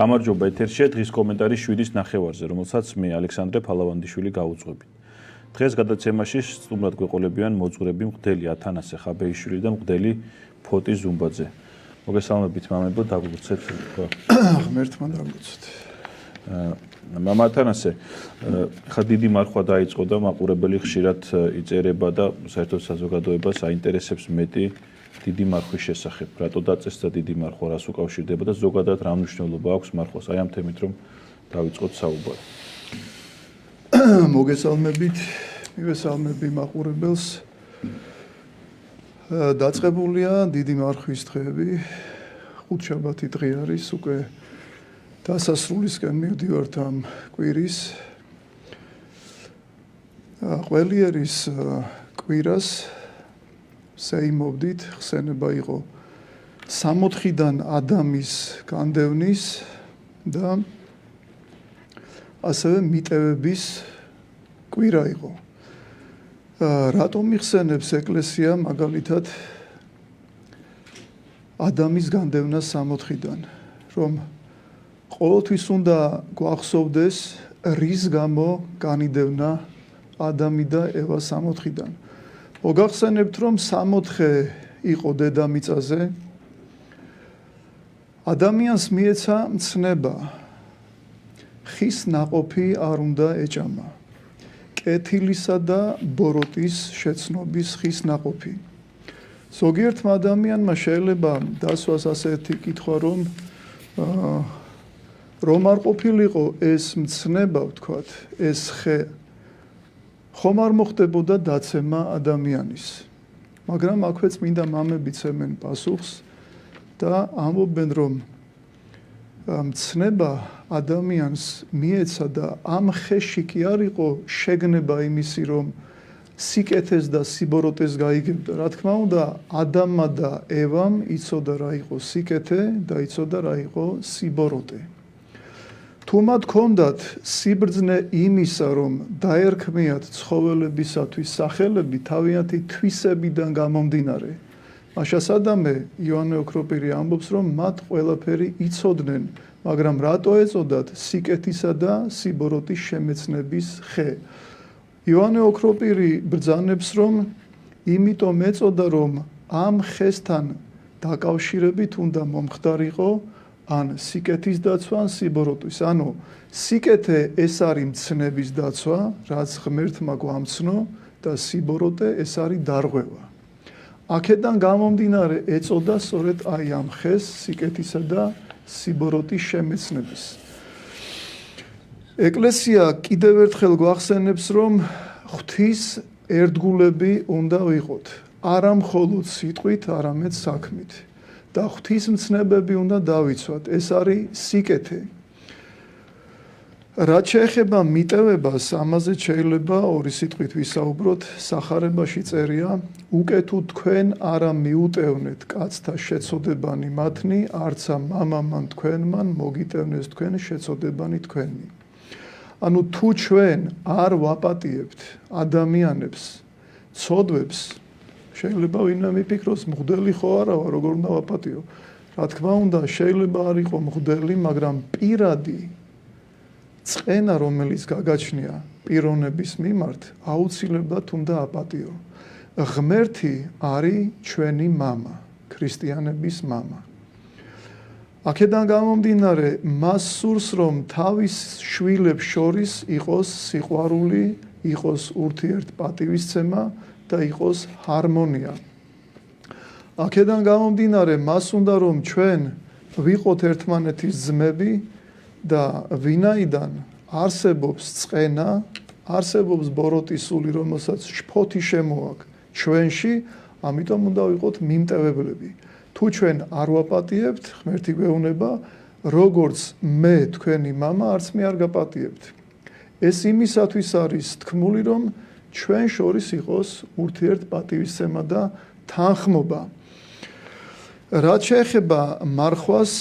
გამარჯობა ეთერშია დღის კომენტარი 7-ის ნახევარზე, რომელსაც მე ალექსანდრე ფალავანდიშვილი გავუძღვებით. დღეს გადაცემაში სტუმრად გვეყოლებიან მოძღვრები მღვდელი ათანასე ხაბეიშვილი და მღვდელი ფოტი ზუმბაძე. მოგესალმებით მამებო, დაგვიგვცეთ. ღმერთმა დაგვიგვცეთ. მამა ათანასე, ხა დიდი მარხვა დაიწყო და მაყურებელი ხშირად იწერება და საერთოდ საზოგადოებას აინტერესებს მეტი დიდი მარხვის შესახებ. რატო დაწესდა დიდი მარხვა, რას უკავშირდება და ზოგადად რა მნიშვნელობა აქვს მარხვას? აი ამ თემით რომ დავიწყოთ საუბარი. მოგესალმებით, მივესალმები მაყურებელს. დაწყებულია დიდი მარხვის დღეები. ხუთშაბათი დღე არის, უკვე დასასრულისკენ მივდივართ ამ კვირის. ყველიერის კვირას საიმობდით, ხსენება იყო 60-დან ადამის განდევნის და ასევე მიტევების კვირა იყო. რატომ იხსენებს ეკლესია მაგალითად ადამის განდევნას 60-დან, რომ ყოველთვის უნდა გვახსოვდეს რის გამო განიდევნა ადამი და ევა 60-დან. მოგახსენებთ, რომ 60-ხე იყო დედამიწაზე. ადამიანს მიეცა მცნება, ხის ნაყოფი არ უნდა ეჭამა, კეთილისა და ბოროტის შეცნობის ხის ნაყოფი. ზოგიერთმა ადამიანმა შეიძლება დასვას ასეთი კითხვა, რომ არ ყოფილიყო ეს მცნება, ვთქვათ, ეს ხე, ხომ არ მოხდებოდა დაცემა ადამიანის. მაგრამ აქვე წმინდა მამები ცემენ პასუხს და ამბობენ, რომ მცნება ადამიანს მიეცა და ამ ხეში კი არ იყო შეგნება იმისი, რომ სიკეთეს და სიბოროტეს გაიგებდა. რა თქმა უნდა, ადამმა და ევამ იცოდა რა იყო სიკეთე და იცოდა რა იყო სიბოროტე. თუ მათ ჰქონდათ სიბრძნე იმისა, რომ დაერქმიათ ცხოველებისათვის სახელები თავიანთი თვისებიდან გამომდინარე, მაშა სადამე იოანე ოქროპირი ამბობს, რომ მათ ყველაფერი იცოდნენ, მაგრამ რატო ეწოდათ სიკეთისა და სიბოროტის შემეცნების ხე? იოანე ოქროპირი ბრძანებს, რომ იმიტომ ეწოდა, რომ ამ ხესთან დაკავშირებით უნდა მომხდარიყო ან სიკეთის დაცვა, ან სიბოროტის. ანუ სიკეთე ეს არის მცნების დაცვა, რაც ღმერთმა გვამცნო და სიბოროტე ეს არის დარღვევა. აქედან გამომდინარე ეწოდა სწორედ აი ამ ხეს სიკეთისა და სიბოროტის შემეცნების. ეკლესია კიდევ ერთხელ გვახსენებს, რომ ღვთის ერთგულები უნდა ვიყოთ, არა მხოლოდ სიტყვით, არამედ საქმით. და ღვთის მცნებები უნდა დავიცვათ, ეს არის სიკეთე. რაც შეეხება მიტევებას, ამაზე შეიძლება ორი სიტყვით ვისაუბროთ. სახარებაში წერია, უკეთუ თქვენ არა მიუტევნეთ კაცთა შეწოდებანი მათნი, არცა მამამან თქვენმან მოგიტევნეს თქვენ შეწოდებანი თქვენი. ანუ თუ ჩვენ არ ვაპატიებთ ადამიანებს, ცოდვებს, შეიძლება ვინმე მიფიქროს, მღვდელი ხო არა ვარ, როგორ უნდა ვაპატიო? რა თქმა უნდა, შეიძლება არ იყო მღვდელი, მაგრამ პირადი წყენა, რომელიც გაგაჩნია პიროვნების მიმართ, აუცილებლად უნდა აპატიო. ღმერთი არის ჩვენი მამა, ქრისტიანების მამა. აქედან გამომდინარე, მას სურს, რომ თავის შვილებს შორის იყოს სიყვარული, იყოს ურთიერთპატივისცემა და იყოს ჰარმონია. აქედან გამომდინარე, მას უნდა, რომ ჩვენ ვიყოთ ერთმანეთის ძმები და ვინაიდან არსებობს წყენა, არსებობს ბოროტის სული, რომელსაც შფოთი შემოაქვს ჩვენში, ამიტომ უნდა ვიყოთ მიმტევებლები. თუ ჩვენ არ ვაპატიებთ, ღმერთი გვეუბნება, როგორც მე თქვენი მამა, არც მე არ გაპატიებთ. ეს იმისათვის არის თქმული, რომ ჩვენ შორის იყოს ურთიერთპატივისცემა და თანხმობა. რაც შეეხება მარხვას,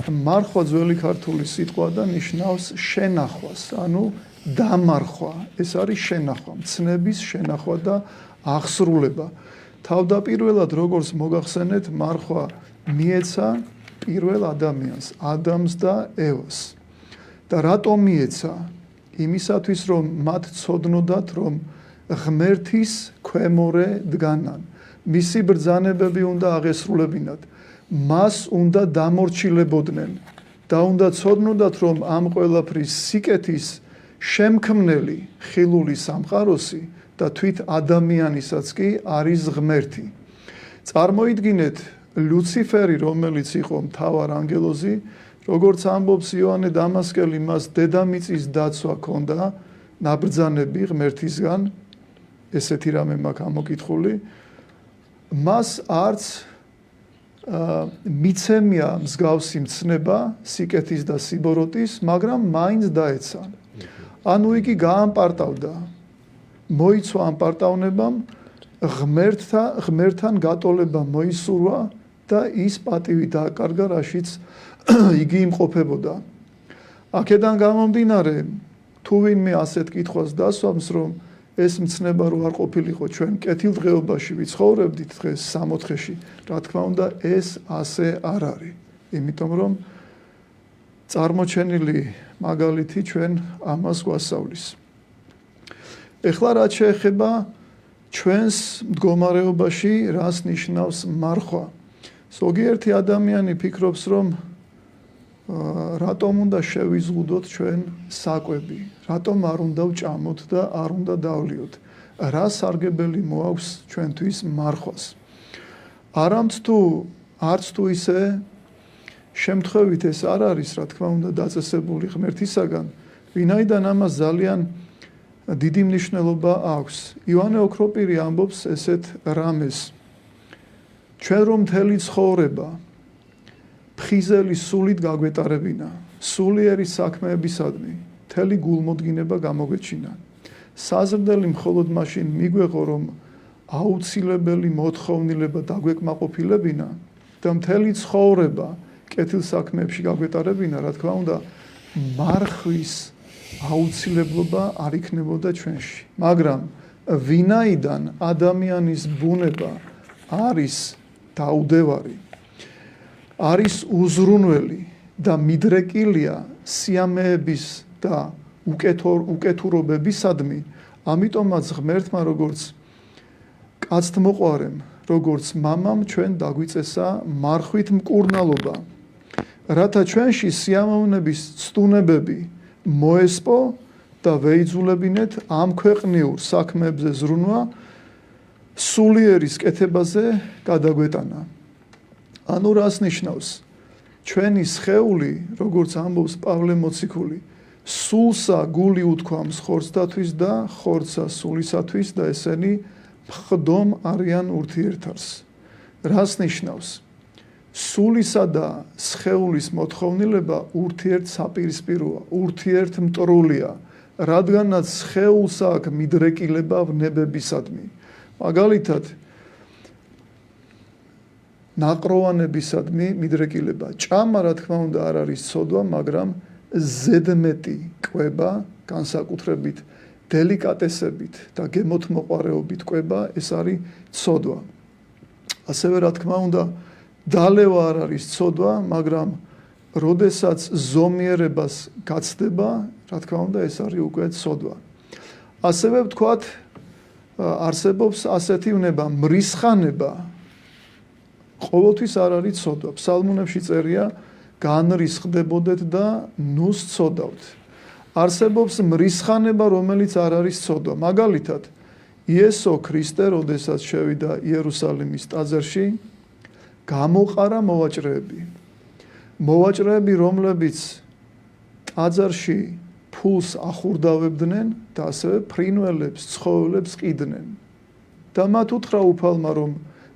მარხვა ძველი ქართული სიტყვა და ნიშნავს შენახვას, ანუ დამარხვა. ეს არის შენახვა, მცნების შენახვა და აღსრულება. თავდაპირველად, როგორც მოგახსენეთ, მარხვა მიეცა პირველ ადამიანს, ადამს და ევას. და რატომ მიეცა? იმისათვის, რომ მათ ცოდნოდათ, რომ ღმერთის ქვემორე დგანან. მისი ბრძანებები უნდა აღესრულებინათ. მას უნდა დამორჩილებოდნენ და უნდა ცოდნოდათ, რომ ამ ყველაფრის სიკეთის შემქმნელი ხილული სამყაროსი და თვით ადამიანისაც კი არის ღმერთი. წარმოიდგინეთ ლუციფერი, რომელიც იყო მთავარ ანგელოზი, როგორც ამბობს იოანე დამასკელი, მას დედამიწის დაცვა ჰქონდა, ნაბრძანები ღმერთისგან, ესეთი რამე მაქვს ამოკითხული, მას არც მიცემია მსგავსი მცნება სიკეთის და სიბოროტის, მაგრამ მაინც დაეცა. ანუ იგი გაამპარტავდა, მოიცვა ამ პარტავნებამ, ღმერთთან გატოლება მოისურვა და ის პატივი დააკარგა, რაშიც იგი იმყოფებოდა. აქედან გამომდინარე, თუ ვინმე ასეთ კითხვას დასვამს, რომ ეს მცნება რო არ ყოფილიყო ჩვენ კეთილდღეობაში ვიცხოვრებდით დღეს 60-ში, რა თქმა უნდა, ეს ასე არ არის. იმიტომ რომ წარმოჩენილი მაგალითი ჩვენ ამას გვასწავლის. ეხლა რაც შეეხება ჩვენს მდგომარეობაში, რას ნიშნავს მარხვა. ზოგიერთი ადამიანი ფიქრობს, რომ რატომ უნდა შევიზღუდოთ ჩვენ საკვები, რატომ არ უნდა ვჭამოთ და არ უნდა დავლიოთ, რა სარგებელი მოაქვს ჩვენთვის მარხვას. არც თუ ისე შემთხვევით ეს არ არის, რა თქმა უნდა, დაწესებული ღმერთისაგან, ვინაიდან ამას ძალიან დიდი მნიშვნელობა აქვს. იოანე ოქროპირი ამბობს ესეთ რამეს. ჩვენ რომ მთელი ცხოვრება ფხიზელი სულით გაგვეტარებინა, სულიერი საქმეებისადმი, მთელი გულმოდგინება გამოგვეჩინა. საზრდელი მხოლოდ მაშინ მიგვეღო, რომ აუცილებელი მოთხოვნილება დაგვეკმაყოფილებინა და მთელი ცხოვრება კეთილ საქმეებში გაგვეტარებინა, რა თქმა უნდა, მარხვის აუცილებლობა არ იქნებოდა ჩვენში. მაგრამ ვინაიდან ადამიანის ბუნება არის დაუდევარი, არის უზრუნველი და მიდრეკილია სიამეების და უკეთურობებისადმი, ამიტომაც ღმერთმა როგორც კაცთმოყვარემ, როგორც მამამ ჩვენ დაგვიწესა მარხვით მკურნალობა, რათა ჩვენში სიამოვნების ცდუნებები მოესპო და ვეიძულებინეთ ამ ქვეყნიურ საქმეებზე ზრუნვა სულიერის კეთებაზე გადაგვეტანა. ანუ რას ნიშნავს? ჩვენი სხეული, როგორც ამბობს პავლე მოციქული, სულსა გული უთქვამს ხორცდათვის და ხორცსა სულისათვის და ესენი მხდომ არიან ურთიერთარს. რას ნიშნავს? სულისა და სხეულის მოთხოვნილება ურთიერთსაპირისპიროა, ურთიერთმტრულია, რადგანაც სხეულს აქვს მიდრეკილება ვნებებისადმი. მაგალითად, ნაყროვანებისადმი მიდრეკილება. ჭამა, რა თქმა უნდა, არ არის ცოდვა, მაგრამ ზედმეტი კვება, განსაკუთრებით დელიკატესებით და გემოთმოყვარეობით კვება, ეს არის ცოდვა. ასევე, რა თქმა უნდა, დალევა არ არის ცოდვა, მაგრამ როდესაც ზომიერებას გაცდება, რა თქმა უნდა, ეს არის უკვე ცოდვა. ასევე ვთქვათ, არსებობს ასეთი ვნება, მრისხანება ყოველთვის არ არის ცოდვა. ფსალმუნებში წერია, განრისხდებოდეთ და ნუს ცოდავთ. არსებობს მრისხანება, რომელიც არ არის ცოდვა. მაგალითად, იესო ქრისტე, როდესაც შევიდა იერუსალიმის ტაძარში, გამოყარა მოვაჭრეები. მოვაჭრეები, რომლებიც ტაძარში ფულს ახურდავებდნენ და ასევე ფრინველებს, ცხოველებს ყიდნენ. და მათ უთხრა უფალმა, რომ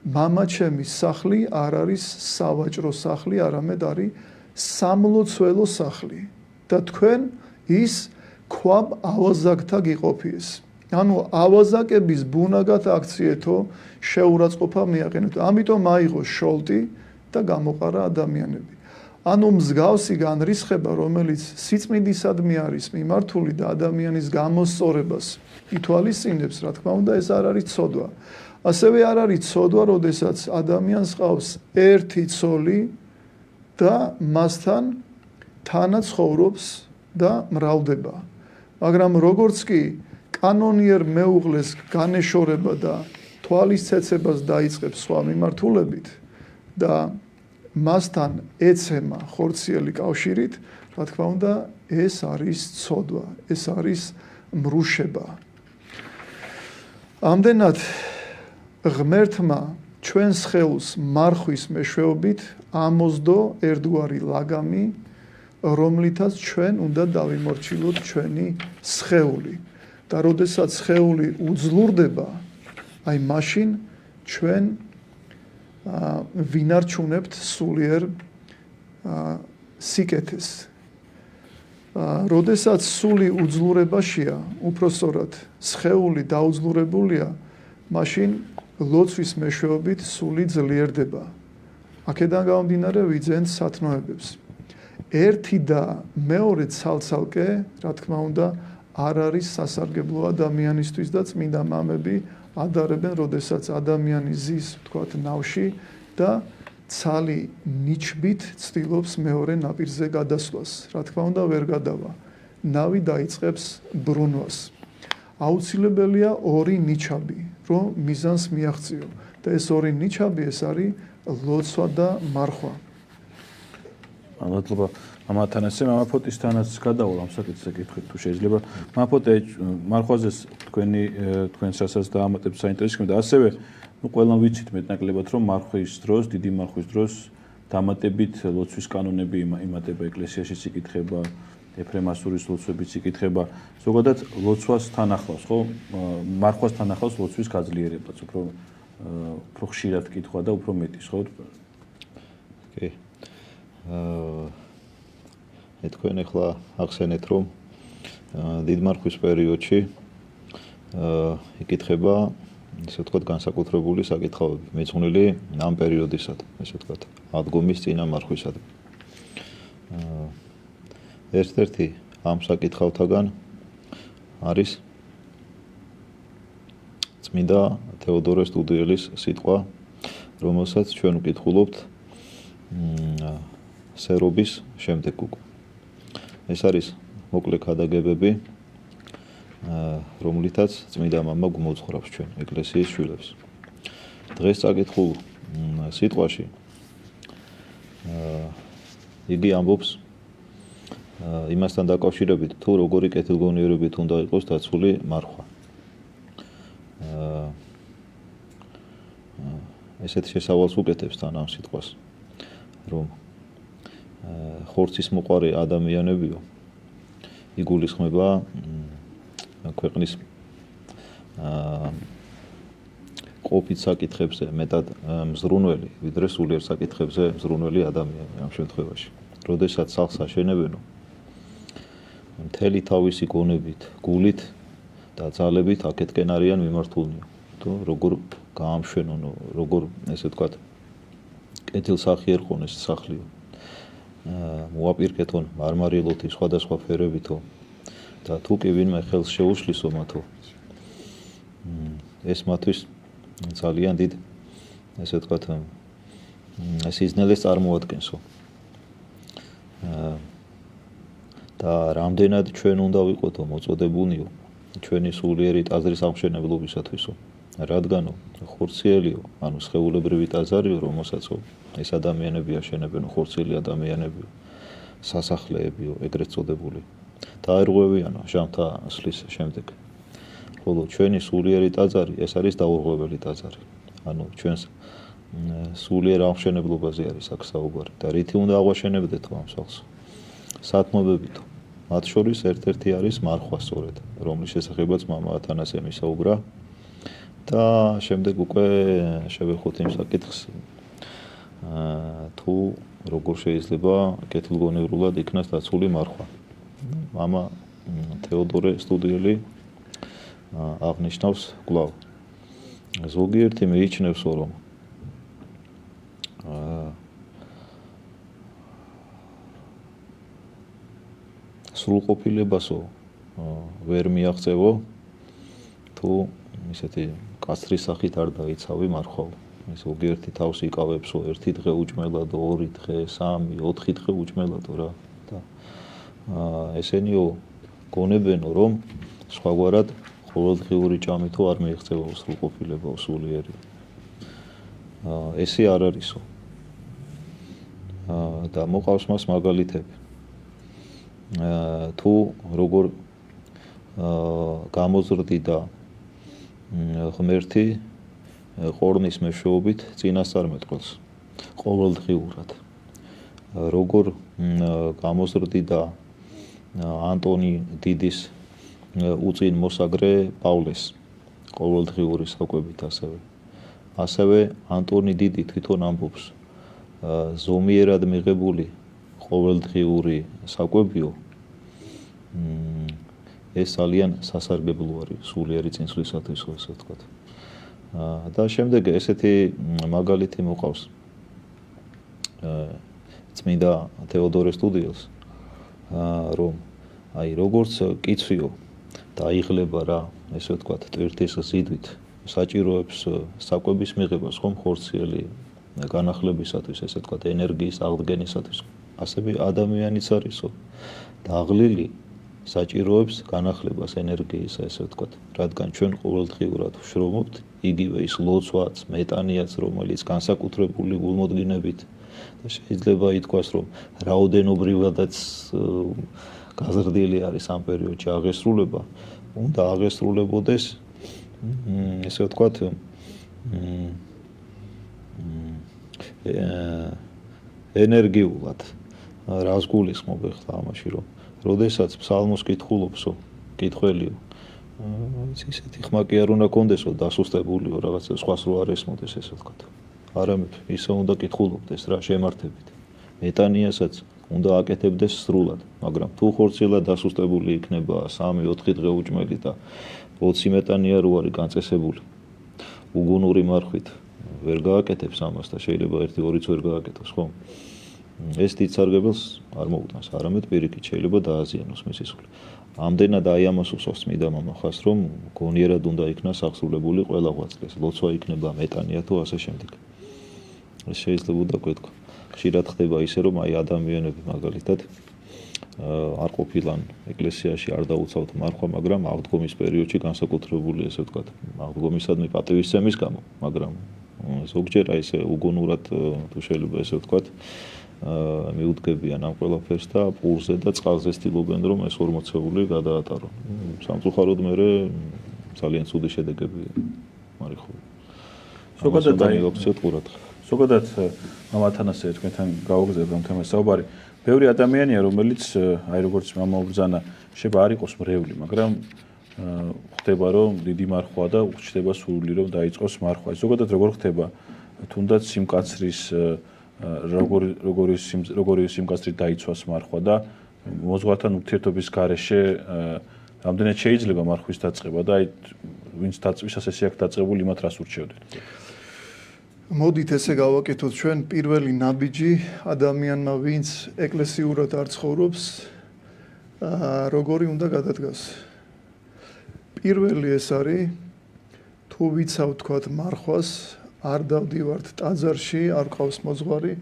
მამაჩემის სახლი არ არის სავაჭრო სახლი, არამედ არის სამლოცველო სახლი და თქვენ ის ქვაბ ავაზაკთა გიყოფიეს. ანუ ავაზაკების ბუნაგად აქციეთო შეურაცხყოფა მიაყენეთ. ამიტომ აიღო შოლტი და გამოყარა ადამიანები. ანუ მსგავსი განრისხება, რომელიც სიწმინდისადმი არის მიმართული და ადამიანის გამოსწორებას ითვალისწინებს, რა თქმა უნდა, ეს არ არის ცოდვა. ასევე არ არის ცოდვა, როდესაც ადამიანს ყავს ერთი ცოლი და მასთან თანაც ცხოვრობს და მრავლდება. მაგრამ როგორც კი კანონიერ მეუღლეს განეშორება და თვალის ცეცებას დაიწყებს სხვა მიმართულებით და მასთან ეცემა ხორციელი კავშირით, რა თქმა უნდა, ეს არის ცოდვა, ეს არის მრუშება. ამდენად ღმერთმა ჩვენს სხეულს მარხვის მეშვეობით ამოსდო ერთგვარი ლაგამი, რომლითაც ჩვენ უნდა დავიმორჩილოთ ჩვენი სხეული. და როდესაც სხეული უძლურდება, აი მაშინ ჩვენ ვინარჩუნებთ სულიერ სიკეთეს. როდესაც სული უძლურებაშია, უпроსორად სხეული დაუძლურებულია, მაშინ ლოცვის მეშვეობით სული ძლიერდება. აქედან გამომდინარე ვიძენთ სათნოებებს. ერთი და მეორე ცალ-ცალკე, რა თქმა უნდა, არ არის სასარგებლო ადამიანისთვის და წმინდა მამები ადარებენ, როდესაც ადამიანი ზის, ვთქვათ, ნავში და ცალი ნიჩბით ცდილობს მეორე ნაპირზე გადასვლას. რა თქმა უნდა, ვერ გადავა. ნავი დაიწყებს ბრუნვას. აუცილებელია ორი ნიჩაბი, რომ მიზანს მიაღწიო. და ეს ორი ნიჩაბი ეს არის ლოცვა და მარხვა. მადლობა მამა ათანასე, მამა ფოტისთანაც გადავალ ამ საკითხზე კითხვით თუ შეიძლება. მამა ფოტე მარხვაზეს თქვენს რასაც დაამატებთ საინტერესო და ასევე ყველამ ვიცით მეტნაკლებად რომ მარხვის დროს, დიდი მარხვის დროს დამატებით ლოცვის კანონები იმატება ეკლესიაში იკითხება, ეფრემასურის ლოცვებიც იკითხება. ზოგადად ლოცვას თან ახლავს, ხო? მარხვას თან ახლავს ლოცვის გაძლიერებაც, უფრო ხშირად კითხვა და უფრო მეტის, ხო? კი. თქვენ ახლა ახსენეთ რომ დიდ მარხვის პერიოდში იკითხება ისე ვთქვათ განსაკუთრებული საკითხავები მეძღვნილი ამ პერიოდისად, ესე ვთქვათ, ადგომის წინა მარხვისად. ერთ-ერთი ამ საკითხავთაგან არის წმინდა თეოდორე სტუდიელის სიტყვა, რომელსაც ჩვენ ვკითხულობთ სერობის შემდეგ უკვე. ეს არის მოკლე ქადაგებები, რომლითაც წმინდა მამა გვმოძღვრავს ჩვენ ეკლესიის შვილებს. დღეს წაკითხულ სიტყვაში იგი ამბობს იმასთან დაკავშირებით, თუ როგორი კეთილგონიერებით უნდა იყოს დაცული მარხვა. ესეთ შესავალს უკეთებს თან ამ სიტყვას, რომ ხორცის მოყარი ადამიანებიო იგულისხმება ქვეყნის ყოფით საკითხებზე მეტად მზრუნველი, ვიდრე სულიერ საკითხებზე მზრუნველი ადამიანი ამ შემთხვევაში. როდესაც სახლს აშენებენო, მთელი თავისი გონებით, გულით და ძალებით აქეთკენ არიან მიმართულნი. თუ როგორ გაამშვენონო, როგორ ესე ვთქვათ, კეთილსახი ერყონეს სახლიო. მოაპირკეთონ მარმარილოთი სხვადასხვა ფერებითო და თუ კი ვინმე ხელს შეუშლისო მათო, ეს მათთვის ძალიან დიდ ესე ვთქვათ სიზნელეს წარმოადგენსო. და რამდენად ჩვენ უნდა ვიყოთო მოწოდებულნიო ჩვენი სულიერი ტაძრის აღმშენებლობისათვისო, რადგანო ხორციელიო, ანუ სხეულებრივი ტაძარიო, რომელსაც ეს ადამიანები აშენებენ, ხორციელი ადამიანებიო, სასახლეებიო, ეგრეთ წოდებული. დაერღვევიანო ჟამთა სლის შემდეგ. ხოლო ჩვენი სულიერი ტაძარი, ეს არის დაურღვეველი ტაძარი. ანუ ჩვენს სულიერ აღმშენებლობაზე არის აქ საუბარი და რითი უნდა აღვაშენებდეთო ამ სახლს? სათმობებითო. მათ შორის ერთ-ერთი არის მარხვა სწორედ, რომლის შესახებაც მამა ათანასემ ისაუბრა და შემდეგ უკვე შევეხოთ იმ საკითხს, თუ როგორ შეიძლება კეთილგონივრულად იქნას დაცული მარხვა. მამა თეოდორე სტუდიელი აღნიშნავს კვლავ. ზოგიერთი მიიჩნევსო, რომ სრულყოფილებასო ვერ მიაღწევო, თუ ისეთი კაცრის სახით არ დაიცავი მარხვაო. ზოგიერთი თავს იკავებსო, ერთი დღე უჭმელადო, ორი დღე, სამი, 4 დღე უჭმელადო რა. და ესენიო გონებენო, რომ სხვაგვარად ყოველდღიური ჭამითო არ მიიღწევა სრულყოფილება სულიერი. ესე არ არისო. და მოყავს მას მაგალითები. თუ როგორ გამოზრდიდა ღმერთი ყორნის მეშვეობით წინასწარმეტყველს ყოველდღიურად. როგორ გამოზრდიდა ანტონი დიდის უწინ მოსაგრე პავლეს ყოველდღიური საკვებით ასევე ანტონი დიდი თვითონ ამბობს ზომიერად მიღებული ყოველდღიური საკვებიო ეს ძალიან სასარგებლო არის სულიერი წინსვლისათვის, ასე ვთქვათ. და შემდეგ ესეთი მაგალითი მოყავს წმინდა თეოდორე სტუდიელს, რომ აი როგორც კიცვიო დაიღლება რა, ესე ვთქვათ, ტვირთის ზიდვით საჭიროებს საკვების მიღებას ხომ ხორციელი განახლებისათვის, ესე ვთქვათ, ენერგიის აღდგენისათვის. ასევე ადამიანიც არისო დაღლილი საჭიროებს განახლებას ენერგიის, ესე ვთქვათ, რადგან ჩვენ ყოველდღიურად ვშრომობთ იგივე ის ლოცვაც, მეტანიაც, რომელიც განსაკუთრებული გულმოდგინებით და შეიძლება ითქვას, რომ რაოდენობრივადაც გაზრდილი არის ამ პერიოდში აღესრულება, უნდა აღესრულებოდეს, ესე ვთქვათ, ენერგიულად. რას გულისხმობ ახლა ამაში, რომ როდესაც ფსალმოს კითხულობსო, კითხველიო, ისეთი ხმა კი არ უნდა კონდესო, დასუსტებულიო, რაღაცა სხვას რო არ ესმოდეს, ესე ვთქვათ. არამედ ისე უნდა კითხულობდეს რა შემართებით. მეტანიასაც უნდა აკეთებდეს სრულად, მაგრამ თუ ხორციელად დასუსტებული იქნება 3-4 დღე უჭმელი და 20 მეტანია რო არის განწესებული, უგუნური მარხვით ვერ გააკეთებს ამას და შეიძლება 1-2-ც ვერ გააკეთოს, ხო? ეს დიდ სარგებელს არ მოუტანს, არამედ პირიქით შეიძლება დააზიანოს მისი სული. ამდენად აი ამას უსვავს წმინდა მამა ხას, რომ გონიერად უნდა იქნას აღსრულებული ყველა ღვაწლი. ლოცვა იქნება მეტანია თუ ასე შემდეგ. ეს შეიძლება დაგვეთქვა. ხშირად ხდება ისე, რომ აი ადამიანები მაგალითად არ ყოფილან ეკლესიაში, არ დაუცავთ მარხვა, მაგრამ აღდგომის პერიოდში განსაკუთრებული, ესე ვთქვათ, აღდგომისადმი პატივისცემის გამო, მაგრამ ზოგჯერ აი ესე უგუნურად თუ შეიძლება ესე ვთქვათ, მიუდგებიან ამ ყველაფერს და პულზე და წყალზე ცდილობენ, რომ ეს 40 გადაატარონ. სამწუხაროდ მე ძალიან ცუდი შედეგები მარიხო. ზოგადად აი ოპციოთ ყურადღება. ზოგადად მამა ათანასე თქვენთან გავაგზავნებ ამ თემას საუბარი. ბევრი ადამიანია, რომელიც აი როგორც მამა უბრძანა, შეიძლება არ იყოს მრევლი, მაგრამ ხდება რომ დიდი მარხვა და უჩნდება სურვილი რომ დაიწყოს მარხვა. ზოგადად როგორ ხდება თუნდაც სიმკაცრის როგორი სიმკაცრით დაიცვას მარხვა და მოზღვართან ურთიერთობის გარეშე რამდენად შეიძლება მარხვის დაწყება და აი ვინც დაწვისას ესე აქვს დაწყებული იმათ რას ურჩევდით? მოდით ესე გავაკეთოთ ჩვენ პირველი ნაბიჯი ადამიანმა ვინც ეკლესიურად არ ცხოვრობს როგორი უნდა გადადგას. პირველი ეს არის თუ ვიცავ თქვათ მარხვას არ დავდივართ ტაძარში, არ ყავს მოძღვარი.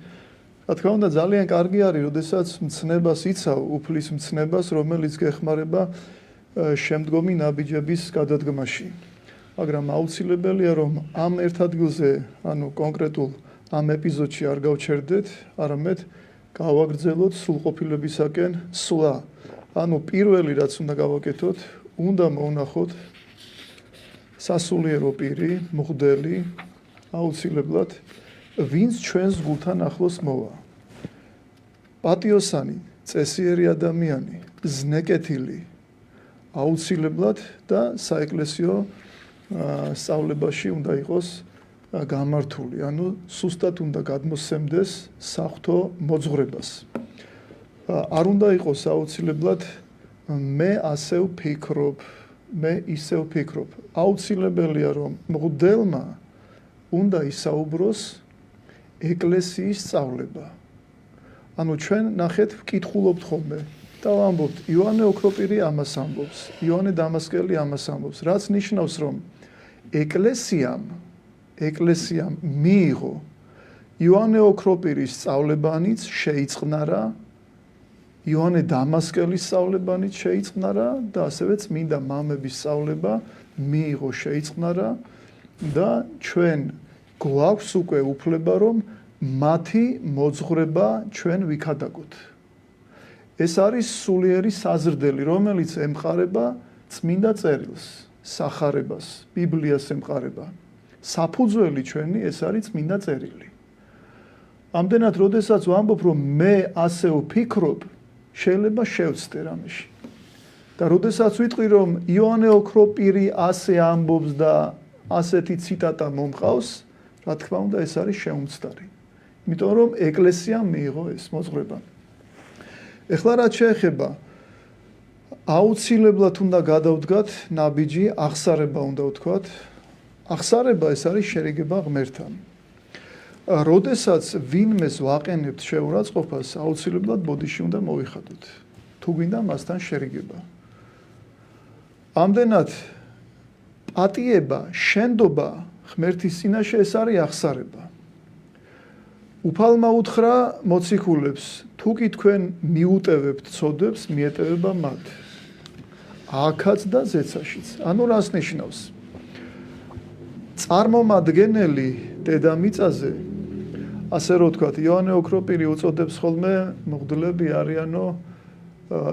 რა თქმა უნდა ძალიან კარგი არის, როდესაც მცნებას იცავ, უფლის მცნებას, რომელიც გეხმარება შემდგომი ნაბიჯების გადადგმაში. მაგრამ აუცილებელია რომ ამ ერთ ადგილზე, ანუ კონკრეტულ ამ ეპიზოდში არ გავჩერდეთ, არამედ გავაგრძელოთ სრულყოფილებისაკენ სვლა. ანუ პირველი რაც უნდა გავაკეთოთ, უნდა მოვნახოთ სასულიერო პირი, მღვდელი, აუცილებლად, ვინც ჩვენს გულთან ახლოს მოვა. პატიოსანი, წესიერი ადამიანი, ზნეკეთილი, აუცილებლად და საეკლესიო სწავლებაში უნდა იყოს გამართული, ანუ სუსტად უნდა გადმოსცემდეს საღვთო მოძღვრებას. არ უნდა იყოს აუცილებლად მე ასე ვფიქრობ, მე ისე ვფიქრობ. აუცილებელია რომ მღვდელმა უნდა ისაუბროს ეკლესიის სწავლება. ანუ ჩვენ ნახეთ ვკითხულობთ ხოლმე და ვამბობთ იოანე ოქროპირი ამას ამბობს, იოანე დამასკელი ამას ამბობს, რაც ნიშნავს რომ ეკლესიამ ეკლესიამ მიიღო იოანე ოქროპირის სწავლებანიც შეიწყნარა, იოანე დამასკელის სწავლებანიც შეიწყნარა და ასევე წმინდა მამების სწავლება მიიღო, შეიწყნარა და ჩვენ გვაქვს უკვე უფლება რომ მათი მოძღვრება ჩვენ ვიქადაგოთ. ეს არის სულიერი საზრდელი, რომელიც ემყარება წმინდა წერილს, სახარებას, ბიბლიას ემყარება. საფუძველი ჩვენი ეს არის წმინდა წერილი. ამდენად, როდესაც ვამბობ, რომ მე ასე ვფიქრობ, შეიძლება შევცდე რამეში. და როდესაც ვიტყვი, რომ იოანე ოქროპირი ასე ამბობს და ასეთი ციტატა მომყავს, რა თქმა უნდა, ეს არის შეუმცდარი. იმიტომ რომ ეკლესიამ მიიღო ეს მოძღვრება. ეხლა რაც შეეხება აუცილებლად უნდა გადავდგათ ნაბიჯი აღსარება უნდა ვთქვათ. აღსარება ეს არის შერიგება ღმერთთან. როდესაც ვინმეს ვაყენებთ შეურაცხყოფას, აუცილებლად ბოდიში უნდა მოვიხადოთ. თუ გვინდა მასთან შერიგება. ამდენად პატიება, შენდობა ღმერთის წინაშე ეს არის აღსარება. უფალმა უთხრა მოციქულებს, თუ კი თქვენ მიუტევებთ ცოდვებს, მიეტევება მათ. აქაც და ზეცაშიც. ანუ რას ნიშნავს? წარმომადგენელი დედამიწაზე, ასე რომ ვთქვათ, იოანე ოქროპირი უწოდებს ხოლმე მღვდლები არიანო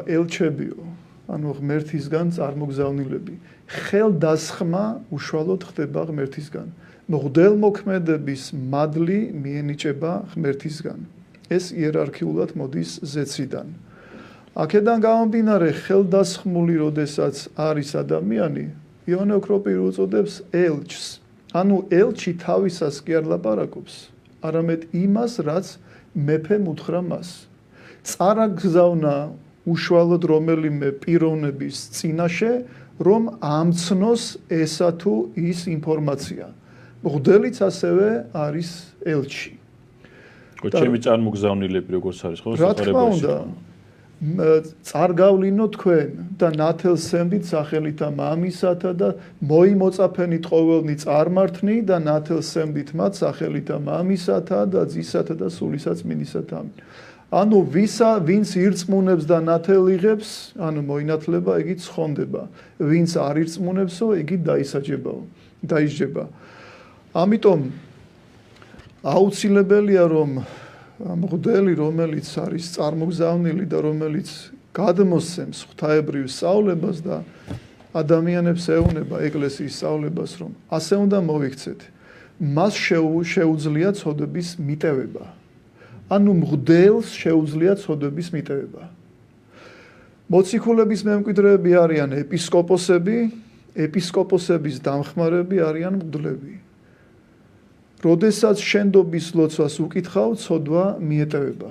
ელჩებიო, ანუ ღმერთისგან წარმოგზავნილები. ხელდასხმა უშუალოდ ხდება ღმერთისგან. მღვდელმოქმედების მადლი მიენიჭება ღმერთისგან. ეს იერარქიულად მოდის ზეციდან. აქედან გამომდინარე, ხელდასხმული როდესაც არის ადამიანი, იოანე ოქროპირი უწოდებს ელჩს. ანუ ელჩი თავისას კი არ ლაპარაკობს, არამედ იმას, რაც მეფემ უთხრა მას. წარაგზავნა უშუალოდ რომელიმე პიროვნების წინაშე, რომ ამცნოს ესა თუ ის ინფორმაცია. მღვდელიც ასევე არის ელჩი. ჩემი წარმოგზავნილები როგორც არის ხო? რა თქმა უნდა, წარგავლინო თქვენ და ნათელსემდით სახელითა მამისათა და მოიმოწაფენით ყოველნი წარმართნი და ნათელსემდით მათ სახელითა მამისათა და ძისათა და სულისაწმინდისათა. ანუ ვინც ირწმუნებს და ნათელ იღებს, ანუ მოინათლება, იგი ცხონდება. ვინც არ ირწმუნებსო, იგი დაისჯება. ამიტომ აუცილებელია რომ მღვდელი, რომელიც არის წარმოგზავნილი და რომელიც გადმოსცემს ღვთაებრივ სწავლებას და ადამიანებს ეუბნება ეკლესიის სწავლებას, რომ ასე უნდა მოიქცეთ, მას შეუძლია ცოდვების მიტევება. ანუ მღვდელს შეუძლია ცოდვების მიტევება. მოციქულების მემკვიდრეები არიან ეპისკოპოსები, ეპისკოპოსების დამხმარები არიან მღვდლები. როდესაც შენდობის ლოცვას უკითხავ, ცოდვა მიეტევება.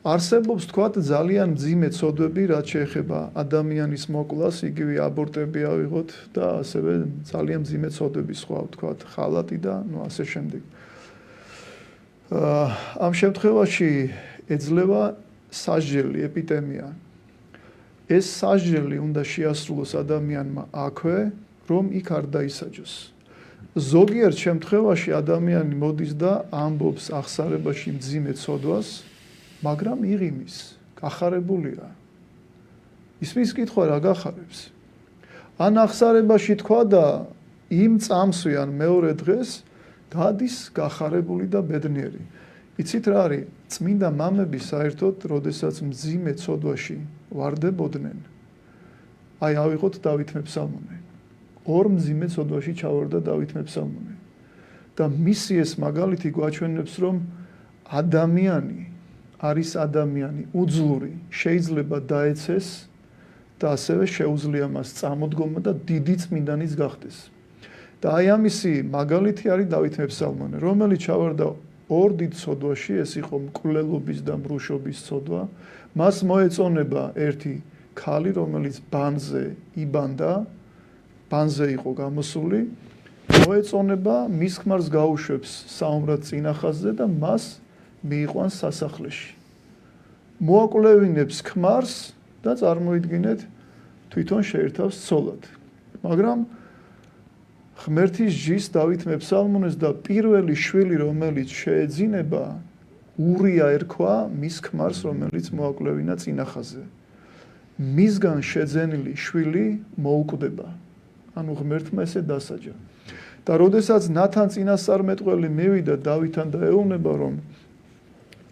არსებობს თქვათ ძალიან მძიმე ცოდვები, რაც შეეხება ადამიანის მოკვლას, იგივე აბორტები ავიღოთ და ასევე ძალიან მძიმე ცოდვები სხვა თქვათ, ხალატი და ასე შემდეგ. ამ შემთხვევაში ეძლევა სასჯელი, ეპიდემია. ეს სასჯელი უნდა შეასრულოს ადამიანმა აქვე, რომ იქ არ დაისაჯოს. ზოგიერთ შემთხვევაში ადამიანი მოდის და ამბობს აღსარებაში მძიმე ცოდვას, მაგრამ იღიმის, გახარებულია. ისმის კითხვა რა გახარებს? ან ახსარებაში თქვა და იმ წამსვე ან მეორე დღეს გადის გახარებული და ბედნიერი. იცით რა არის? წმინდა მამები საერთოდ, როდესაც მძიმე ცოდვაში ვარდებოდნენ, აი ავიღოთ დავით მეფსალმონე. ორ მძიმე ცოდვაში ჩავარდა დავით მეფსალმონე. და მისი ეს მაგალითი გვაჩვენებს, რომ ადამიანი არის ადამიანი, უძლური, შეიძლება დაეცეს და ასევე შეუძლია მას წამოდგომა და დიდი წმინდანის გახდეს. და აი ამისი მაგალითი არის დავით მეფსალმონე, რომელიც ჩავარდა ორ დიდ ცოდვაში, ეს იყო მკვლელობის და მრუშობის ცოდვა. მას მოეწონება ერთი ქალი, რომელიც ბანზე იბანდა, ბანზე იყო გამოსული, მოეწონება, მის ქმარს გაუშვებს საომრად წინახაზზე და მას მიიყვანს სასახლეში. მოაკვლევინებს ქმარს და წარმოიდგინეთ, თვითონ შეერთავს ცოლად. მაგრამ ღმერთის ჯის დავით მეფსალმუნეს და პირველი შვილი რომელიც შეეძინება ურია ერქვა მის ქმარს რომელიც მოაკვლევინა წინახაზე მისგან შეძენილი შვილი მოუკვდება ანუ ღმერთმა ესე დასაჯა და როდესაც ნათან წინასწარმეტყველი მივიდა დავითთან და ეუბნება რომ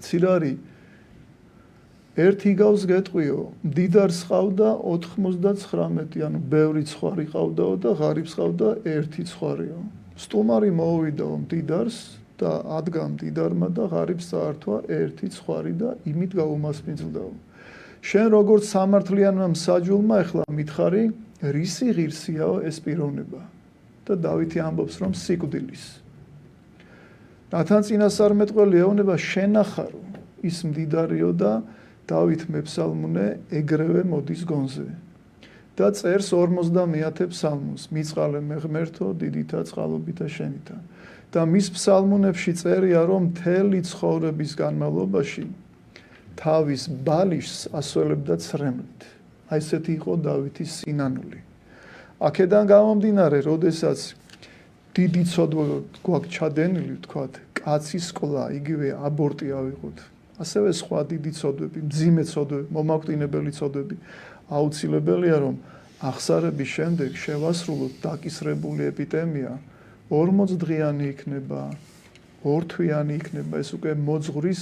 ცირარი ერთი გავს გეტყვიო მდიდარს ყავდა 99 ანუ ბევრი ცხვარი ყავდაო და ღარიბს ყავდა ერთი ცხვარიო სტუმარი მოუვიდაო მდიდარს და ადგა მდიდარმა და ღარიბს წაართვა ერთი ცხვარი და იმით გაუმასპინძლდაო შენ როგორც სამართლიანმა მსაჯულმა ეხლა მითხარი რისი ღირსიაო ეს პიროვნება და დავითი ამბობს რომ სიკვდილის ნათან წინასწარმეტყველი ეუბნება შენახარო ის მდიდარიო და დავით მეფსალმუნე ეგრევე მოდის გონზე და წერს 50 ფსალმუნს მიწყალე მე ღმერთო დიდითა წყალობითა შენითა და მის ფსალმუნებში წერია რომ მთელი ცხოვრების განმავლობაში თავის ბალიშს ასველებდა ცრემლით აი ესეთი იყო დავითის სინანული აქედან გამომდინარე როდესაც დიდი ცოდვა გვაქვს ჩადენილი ვთქვათ კაცის ყლა იგივე აბორტი ავიღოთ ასევე სხვა დიდი ცოდვები, მძიმე ცოდვები, მომაკვდინებელი ცოდვები აუცილებელია რომ აღსარების შემდეგ შევასრულოთ დაკისრებული ეპიდემია 40 დღიანი იქნება, 2 თვიანი იქნება, ეს უკვე მოძღვრის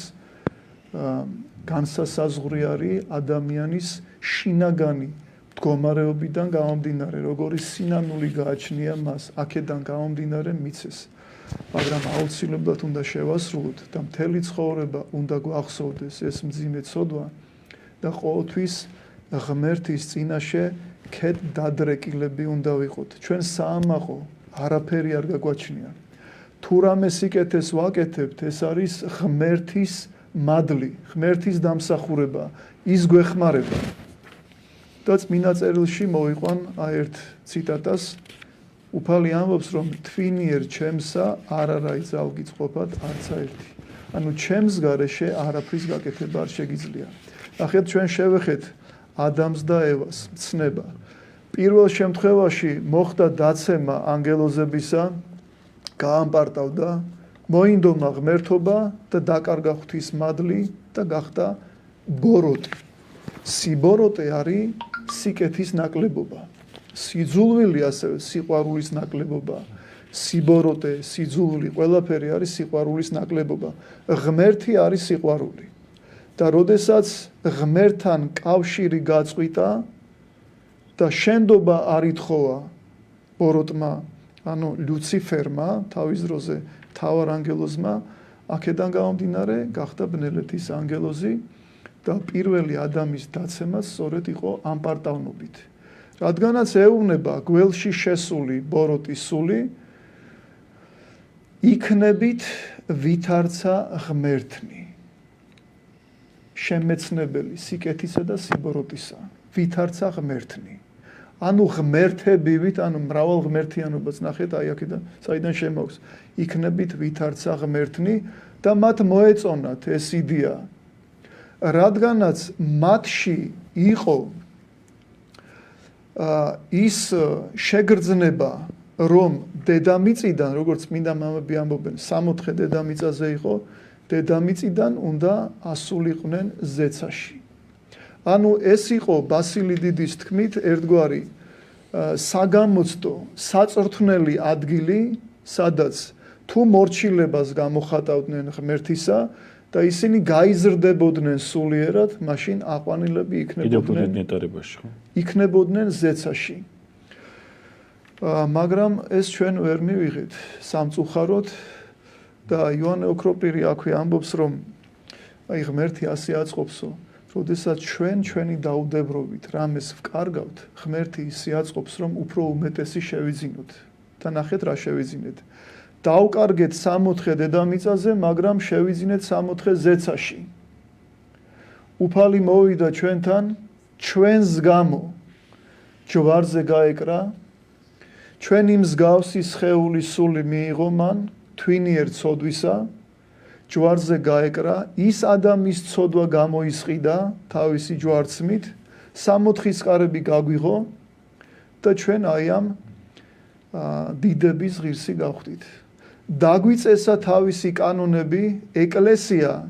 განსასაზღვრი არის ადამიანის შინაგანი მდგომარეობიდან გამომდინარე, როგორი სინანული გააჩნია მას, აქედან გამომდინარე მიცეს. მაგრამ აუცილებლად უნდა შევასრულოთ და მთელი ცხოვრება უნდა გვახსოვდეს ეს მძიმე ცოდვა და ყოველთვის ღმერთის წინაშე ქედ დადრეკილები უნდა ვიყოთ. ჩვენ საამაყო არაფერი არ გაგვაჩნია. თუ რამე სიკეთეს ვაკეთებთ, ეს არის ღმერთის მადლი, ღმერთის დამსახურება, ის გვეხმარება. და წმინდა წერილში მოვიყვან ერთ ციტატას უფალი ამბობს რომ თვინიერ ჩემსა არ არა იზალგი წყობად არცა ერთი. ანუ ჩემს გარეშე არაფრის გაკეთება არ შეგიძლია. ნახეთ ჩვენ შევეხეთ ადამს და ევას მცნება. პირველ შემთხვევაში მოხდა დაცემა ანგელოზებისა, გაამპარტავდა, მოინდომა ღმერთობა და დაკარგა ღვთის მადლი და გახდა ბოროტი. სიბოროტე არის სიკეთის ნაკლებობა. სიძულვილი ასევე სიყვარულის ნაკლებობა. სიბოროტე, სიძულვილი, ყველაფერი არის სიყვარულის ნაკლებობა. ღმერთი არის სიყვარული. და როდესაც ღმერთთან კავშირი გაწყვიტა და შენდობა არ ითხოვა ბოროტმა, ანუ ლუციფერმა, თავის დროზე მთავარ ანგელოზმა, აქედან გამომდინარე გახდა ბნელეთის ანგელოზი და პირველი ადამიანის დაცემაც სწორედ იყო ამპარტავნობით. რადგანაც ეუბნება გველში შესული ბოროტის სული, იქნებით ვითარცა ღმერთნი. შემეცნებელი სიკეთისა და სიბოროტისა. ვითარცა ღმერთნი. ანუ ღმერთებივით, ანუ მრავალ ღმერთიანობას ნახეთ, აი აქედან საიდან შემოქვს. იქნებით ვითარცა ღმერთნი და მათ მოეწონათ ეს იდეა. რადგანაც მათში იყო ის შეგრძნება, რომ დედამიწიდან, როგორც წმინდა მამები ამბობენ, 64 დედამიწაზე იყო, დედამიწიდან უნდა ასულიყვნენ ზეცაში. ანუ ეს იყო ბასილი დიდის თქმით ერთგვარი საგამოცდო, საწრთნელი ადგილი, სადაც თუ მორჩილებას გამოხატავდნენ ღმერთისა და ისინი გაიზრდებოდნენ სულიერად, მაშინ აყვანილები იქნებოდნენ ზეცაში. მაგრამ ეს ჩვენ ვერ მივიღეთ სამწუხაროდ და იოანე ოქროპირი აქვე ამბობს, რომ აი ღმერთი ასე აწყობსო, როდესაც ჩვენი დაუდებრობით რამეს ვკარგავთ, ღმერთი ისე აწყობს, რომ უფრო უმეტესი შევიძინოთ. და ნახეთ რა შევიძინეთ. დავკარგეთ 64 დედამიწაზე, მაგრამ შევიძინეთ 64 ზეცაში. უფალი მოვიდა ჩვენთან, ჩვენს გამო ჯვარზე გაეკრა, ჩვენი მსგავსი სხეული სული მიიღო მან, თვინიერ ცოდვისა, ჯვარზე გაეკრა, ის ადამიანის ცოდვა გამოისყიდა თავისი ჯვარცმით, 64 წყარები გაგვიღო და ჩვენ აი ამ დიდების ღირსი გავხდით. დაგვიწესა თავისი კანონები, ეკლესია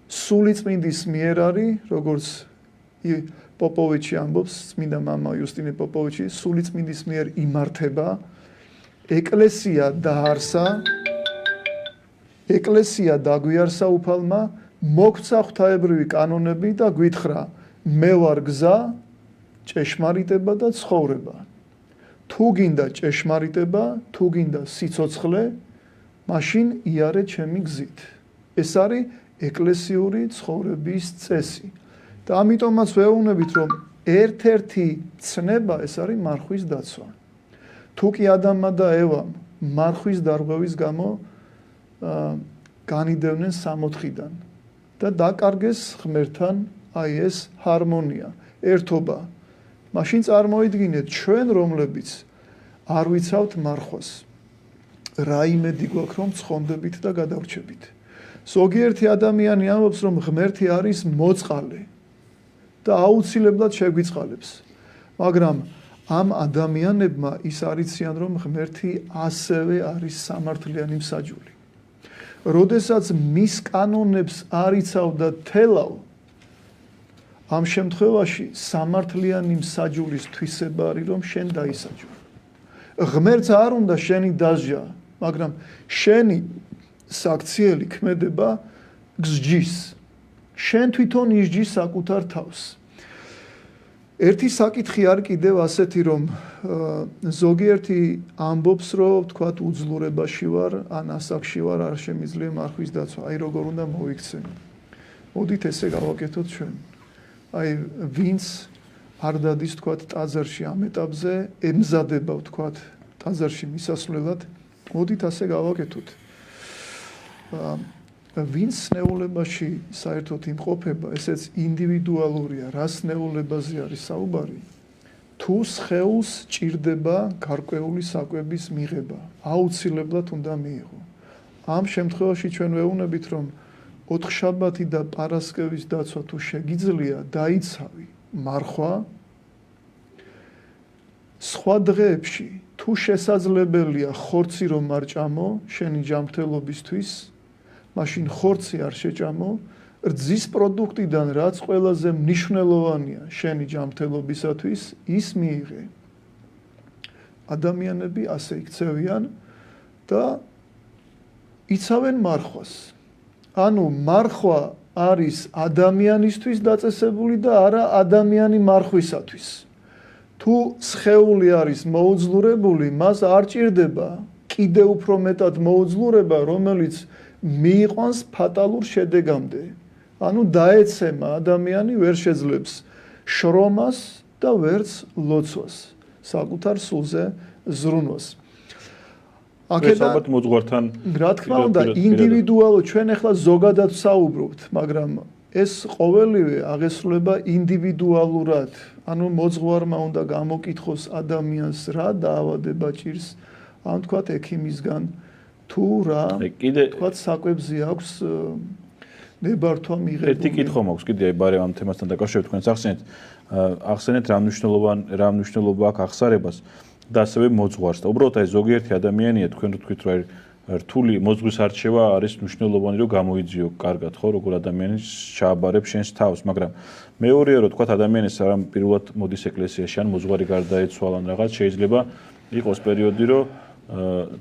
სულიწმინდის მიერ არის, როგორც პოპოვიჩი ამბობს, წმინდა მამა იუსტინე პოპოვიჩი, სულიწმინდის მიერ იმართება, ეკლესია დაარსა, ეკლესია დაგვიარსა უფალმა, მოგცა ღვთაებრივი კანონები და გვითხრა, მე ვარ გზა, ჭეშმარიტება და ცხოვრება. თუ გინდა ჭეშმარიტება, თუ გინდა სიცოცხლე, მაშინ იარე ჩემი გზით. ეს არის ეკლესიური ცხოვრების წესი. და ამიტომაც ვეუბნებით, რომ ერთ-ერთი ცნება ეს არის მარხვის დაცვა. თუ კი ადამმა და ევამ მარხვის დარღვევის გამო განიდევნენ 64-დან და დაკარგეს ღმერთთან აი ეს ჰარმონია, ერთობა. მაშინ წარმოიდგინეთ ჩვენ, რომლებიც არ ვიცავთ მარხვას, რა იმედი გვაქვს, რომ ცხონდებით და გადავრჩებით. ზოგიერთი ადამიანი ამბობს, რომ ღმერთი არის მოწყალე და აუცილებლად შეგვიწყალებს. მაგრამ ამ ადამიანებმა ის არიციან, რომ ღმერთი ასევე არის სამართლიანი მსაჯული. როდესაც მის კანონებს არიცავ და თელავ, ამ შემთხვევაში სამართლიანი მსაჯულის თვისება არის, რომ შენ დაისაჯო. ღმერთს არ უნდა შენი დასჯა, მაგრამ შენი საქციელი ქმედება გსჯის. შენ თვითონ ისჯის საკუთარ თავს. ერთი საკითხი არ კიდევ ასეთი, რომ ზოგიერთი ამბობს, რომ თქვათ უძლურებაში ვარ, ან ასაკში ვარ, არ შემიძლია მარხვის დაცვა. აი როგორ უნდა მოიქცენ. მოდით ესე გავაკეთოთ ჩვენ. აი ვინც არ დადის თქვათ ტაძარში ამ ეტაპზე, ემზადება თქვათ ტაძარში მისასვლელად, მოდით ასე გავაკეთოთ. ვინც ნეულებაში საერთოდ იმყოფება, ესეც ინდივიდუალურია, რას ნეულებაზე არის საუბარი, თუ სხეულს ჭირდება გარკვეული საკვების მიღება, აუცილებლად უნდა მიიღო. ამ შემთხვევაში ჩვენ ვეუბნებით, რომ ოთხშაბათი და პარასკევის დაცვა თუ შეგიძლია, დაიცავი მარხვა. სხვა დღეებში თუ შესაძლებელია ხორცი რომ არ ჭამო შენი ჯანმრთელობისთვის, მაშინ ხორცი არ შეჭამო, რძის პროდუქტიდან რაც ყველაზე მნიშვნელოვანია შენი ჯანმრთელობისათვის, ის მიიღე. ადამიანები ასე იქცევიან და იცავენ მარხვას. ანუ მარხვა არის ადამიანისთვის დაწესებული და არა ადამიანი მარხვისათვის. თუ სხეული არის მოუძლურებული, მას არ ჭირდება კიდევ უფრო მეტად მოუძლურება, რომელიც მიიყვანს ფატალურ შედეგამდე. ანუ დაეცემა ადამიანი ვერ შეძლებს შრომას და ვერც ლოცვას, საკუთარ სულზე ზრუნვას. აქედან მოძღვართან რა თქმა უნდა, ინდივიდუალურად ჩვენ ახლა ზოგადად საუბრობთ, მაგრამ ეს ყოველივე აღესრულება ინდივიდუალურად. ანუ მოძღვარმა უნდა გამოკითხოს ადამიანს რა დაავადება ჭირს, ან თქვათ ექიმისგან თუ რა თქვათ საკვებზე აქვს ნებართვა მიღებული. ერთი კითხვა მაქვს კიდე ბარე ამ თემასთან დაკავშირებით, თქვენ ახსენეთ რა მნიშვნელობა აქვს აღსარებას და ასევე მოძღვარს. და უბრალოდ აი ზოგიერთი ადამიანია, თქვენ თქვით რა რთული მოძღვრის არჩევა არის მნიშვნელოვანი, რომ გამოიძიო კარგად, ხო, როგორ ადამიანის ჩააბარებს შენს თავს, მაგრამ მეორეა, რომ თქვათ ადამიანის არამ პირველად მოდის ეკლესიაში, ან მოძღვარი გარდაეცვალა ან რაღაც, შეიძლება იყოს პერიოდი, რომ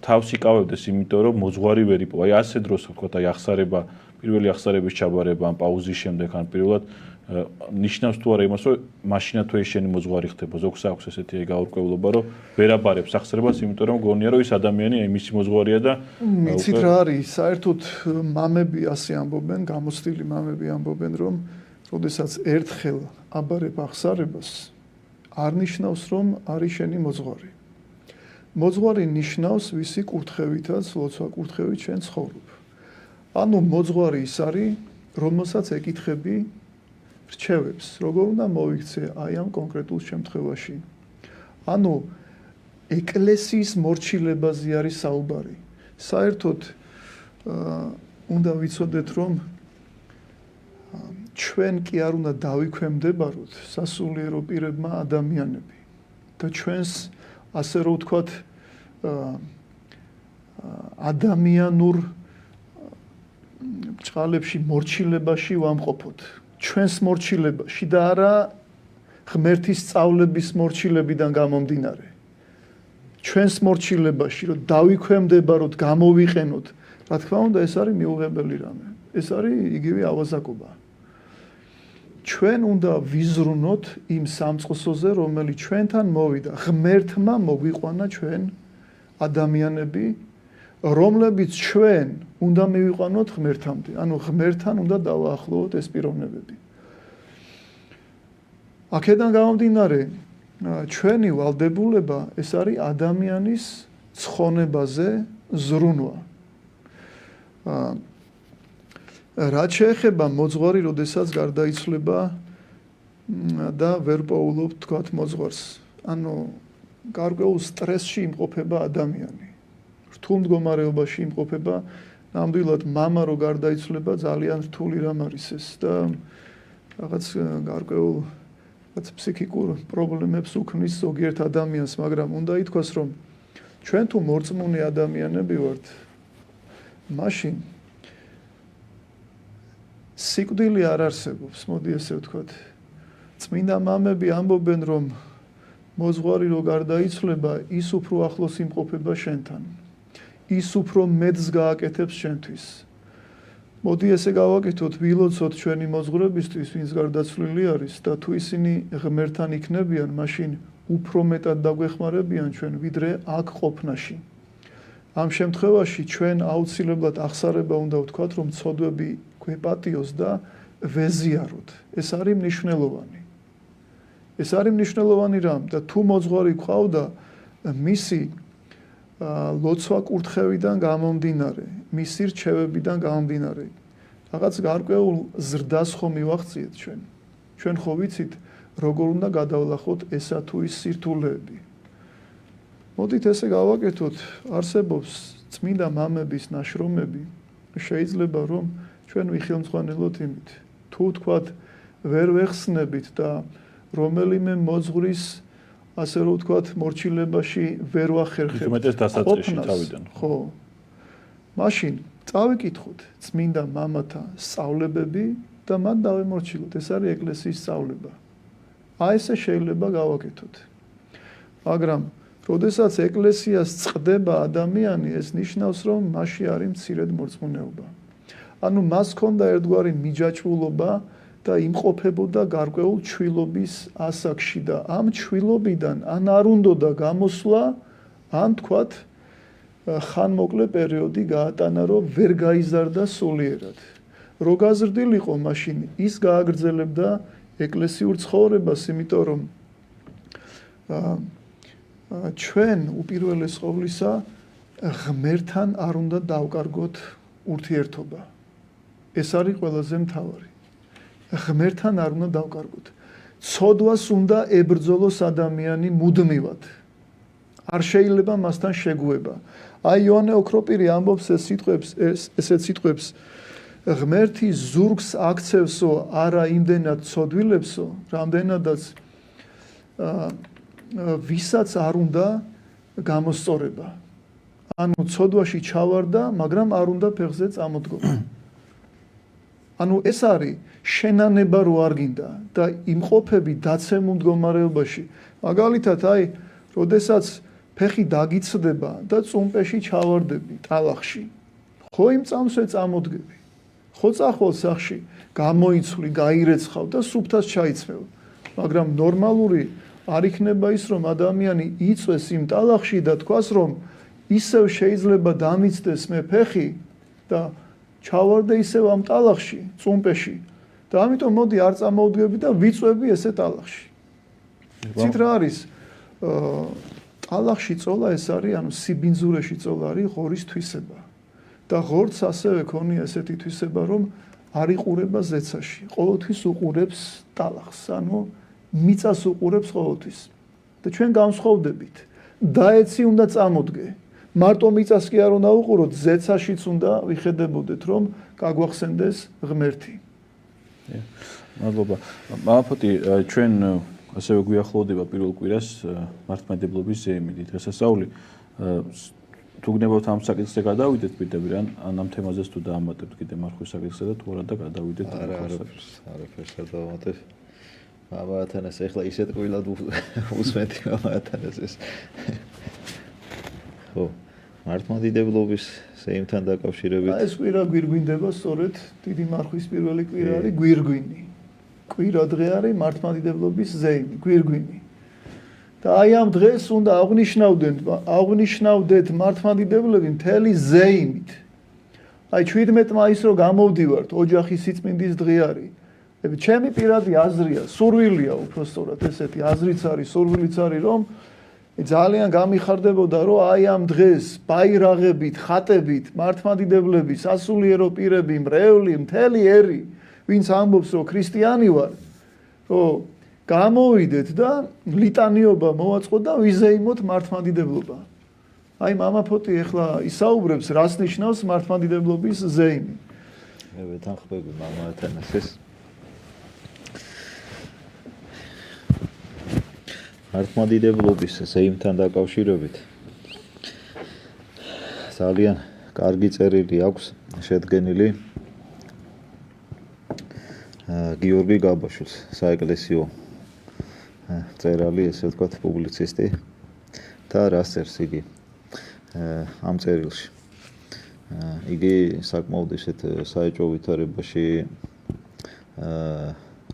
თავს იკავებდეს, იმიტომ რომ მოძღვარი ვერ იპოვა. აი ასე დროს თქვათ აი აღსარება, პირველი აღსარების ჩაბარება ამ პაუზის შემდეგ, ან პირველად ნიშნავს თუ არა იმას, რომ მაშინა თუ ეს შენი მოძღვარი ხდება, ზოგს აქვს ესეთი გაურკვევლობა, რომ ვერ აბარებს აღსარებას, იმიტომ რომ გონია, რომ ის ადამიანი აი მისი მოძღვარია და მიცით რა არის, საერთოდ მამები ასე ამბობენ, გამოცდილი მამები ამბობენ, რომ როდესაც ერთხელ აბარებ აღსარებას, არ ნიშნავს, რომ არის შენი მოძღვარი. მოძღვარი ნიშნავს, ვისი კურთხევითაც, ლოცვა კურთხევით შენ ცხოვრობ. ანუ მოძღვარი ის არის, რომელსაც ეკითხები რჩევებს, როგორ უნდა მოიქცე აი ამ კონკრეტულ შემთხვევაში. ანუ ეკლესიის მორჩილებაზე არის საუბარი. საერთოდ უნდა ვიცოდეთ, რომ ჩვენ კი არ უნდა დავიქვემდებაროთ სასულიერო პირებმა ადამიანები და ჩვენს ასე რომ ვთქვათ ადამიანურ ბრჭყალებში მორჩილებაში ვამყოფოთ. ჩვენს მორჩილებაში და არა ღმერთის სწავლების მორჩილებიდან გამომდინარე. ჩვენს მორჩილებაში რომ დავიქვემდებაროთ, გამოვიყენოთ, რა თქმა უნდა, ეს არის მიუღებელი რამე. ეს არის იგივე ავაზაკობა. ჩვენ უნდა ვიზრუნოთ იმ სამწყსოზე, რომელიც ჩვენთან მოვიდა. ღმერთმა მოგვიყვანა ჩვენ ადამიანები, რომლებიც ჩვენ უნდა მივიყვანოთ ღმერთამდე. ანუ ღმერთთან უნდა დავაახლოვოთ ეს პიროვნებები. აქედან გამომდინარე, ჩვენი ვალდებულება ეს არის ადამიანის ცხონებაზე ზრუნვა. რაც შეეხება მოძღვარი, როდესაც გარდაიცვლება და ვერ პოულობთ თქვათ მოძღვარს. ანუ გარკვეულ სტრესში იმყოფება ადამიანი. რთულ მდგომარეობაში იმყოფება, ნამდვილად მამა რო გარდაიცვლება ძალიან რთული რამ არის ეს და რაღაც გარკვეულ ფსიქიკურ პრობლემებს უქმნის ზოგიერთ ადამიანს, მაგრამ უნდა ითქვას, რომ ჩვენ თუ მორწმუნე ადამიანები ვართ, მაშინ სიკვდილი არ არსებობს, მოდი ესე ვთქვათ. წმინდა მამები ამბობენ, რომ მოძღვარი რო გარდაიცვლება, ის უფრო ახლოს იმყოფება შენთან. ის უფრო მეტს გააკეთებს შენთვის. მოდი ესე გავაკეთოთ, ვილოცოთ ჩვენი მოძღვრებისთვის, ვინც გარდაცვლილი არის და თუ ისინი ღმერთთან იქნებიან, მაშინ უფრო მეტად დაგვეხმარებიან ჩვენ, ვიდრე აქ ყოფნაში. ამ შემთხვევაში ჩვენ აუცილებლად აღსარება უნდა ვთქვათ, რომ ცოდვები გვეპატიოს და ვეზიაროთ. ეს არის მნიშვნელოვანი. ეს არის მნიშვნელოვანი რამ და თუ მოძღვარი გვყავდა, მისი ლოცვა კურთხევიდან გამომდინარე, მისი რჩევებიდან გამომდინარე, რაღაც გარკვეულ ზრდას ხომ მივაღწიეთ ჩვენ. ჩვენ ხო ვიცით, როგორ უნდა გადავლახოთ ესა თუ ის სირთულეები. მოდით ესე გავაკეთოთ, არსებობს წმინდა მამების ნაშრომები, შეიძლება რომ ჩვენ ვიხილმძღვანელოთ იმით. თუ თქვათ ვერ ვეხსნებით და რომელიმე მოძღვრის ასე რომ ვთქვათ, მორჩილებაში ვერ ვახერხებთ. უმეტეს დასაწყისში წავიდან. ხო. მაშინ წავიკითხოთ წმინდა მამათა სწავლებები და მათ დავემორჩილოთ. ეს არის ეკლესიის სწავლება. აი ესე შეიძლება გავაკეთოთ. მაგრამ როდესაც ეკლესიას წდება ადამიანი, ეს ნიშნავს, რომ მასში არის მცირედ მორწმუნეობა. ანუ მას ჰქონდა ერთგვარი მიჯაჭვულობა და იმყოფებოდა გარკვეულ ჩვილობის ასაკში და ამ ჩვილობიდან ან არ უნდოდა გამოსვლა, ან თქვათ ხანმოკლე პერიოდი გაატანა, რომ ვერ გაიზარდა სულიერად. რო გაზრდილიყო, მაშინ ის გააგრძელებდა ეკლესიურ ცხოვრებას, იმიტომ რომ ჩვენ უპირველეს ყოვლისა ღმერთთან არ უნდა დავკარგოთ ურთიერთობა. ეს არის ყველაზე მთავარი. ღმერთთან არ უნდა დავკარგოთ. ცოდვას უნდა ებრძოლოს ადამიანი მუდმივად. არ შეიძლება მასთან შეგუება. აი იოანე ოქროპირი ამბობს ესეთ სიტყვებს, ღმერთი ზურგს აქცევსო, არა იმდენად ცოდვილებსო, რამდენადაც ვისაც არ უნდა გამოსწორება. ანუ ცოდვაში ჩავარდა, მაგრამ არ უნდა ფეხზე წამოდგომა. ანუ ეს არის შენანება რო არ გინდა და იმყოფები დაცემულ მდგომარეობაში. მაგალითად, აი, როდესაც ფეხი დაგიცდება და წუმპეში ჩავარდები ტალახში. ხო იმ წამსვე წამოდგები. ხო წახვალ სახში გამოიცვლი, გაირეცხავ და სუფთას ჩაიცმევ. მაგრამ ნორმალური არ იქნება ის, რომ ადამიანი იწვეს იმ ტალახში და თქვას, რომ ისევ შეიძლება დამიცდეს მე ფეხი და ჩავარდე ისევ ამ ტალახში, წუმპეში. და ამიტომ მოდი არ წამოვდგები და ვიწვევი ესე ტალახში. ცით რა არის? ტალახში წოლა ეს არის, ანუ სიბინძურეში წოლა არის ღორის თვისება. და ღორც ასევე ქონია ესეთი თვისება, რომ არ იყურება ზეცაში. ყოველთვის უყურებს ტალახს, ანუ მიწას უყურებს ყოველთვის. და ჩვენ განსხვავდებით. დაეცი უნდა წამოდგე. მარტო მიწას კი არ უნდა უყუროთ, ზეცაშიც უნდა ვიხედებოდეთ, რომ გაგვახსენდეს ღმერთი. მადლობა. მამაფოთი, ჩვენ ასევე გვიახლოვდება პირველ კვირას მართლმადიდებლობის ზეიმი დღესასწაული. თუ გნებავთ ამ საკითხზე გადავიდეთ პირდაპირ ან ამ თემაზეც თუ დაამატებთ კიდე მარხვის საკითხზე და თუ არა და გადავიდეთ არაფერს არ დავამატებ. მამა ათანასე ეხლა ისეთ ყვილად უსმენთ მამა ათანასეს. ხო, მართლმადიდებლობის ზეიმთან დაკავშირებით ეს კვირა გვირგვინდება სწორედ დიდი მარხვის პირველი კვირა არის გვირგვინი. კვირა დღე არის მართლმადიდებლობის ზეიმი, გვირგვინი. და აი ამ დღეს უნდა აღვნიშნავდეთ მართლმადიდებლები მთელი ზეიმით. აი 17 მაისს რო გამოვდივართ, ოჯახის სიწმინდის დღე არის. ჩემი პირადი აზრია, სურვილია უпростоრად ესეთი აზრიც არის, სურვილიც არის, რომ ძალიან გამიხარდებოდა, რომ აი ამ დღეს ბაირაღებით, ხატებით მართლმადიდებლები, სასულიერო პირები, მრევლი, მთელი ერი, ვინც ამბობს, რომ ქრისტიანი ვარ, რომ გამოვიდეთ და ლიტანიობა მოვაწყოთ და ვიზეიმოთ მართლმადიდებლობა. აი მამა ფოტი ეხლა ისაუბრებს, რას ნიშნავს მართლმადიდებლობის ზეიმი. მე ვეთანხმები მამა ათანასეს. მართლმადიდებლობის ზეიმთან დაკავშირებით ძალიან კარგი წერილი აქვს შედგენილი გიორგი გაბაშვილს, საეკლესიო წერალი, ესე ვთქვათ, პუბლიცისტი და რას წერს იგი ამ წერილში. იგი საკმაოდ ისეთ საეჭვო ვითარებაში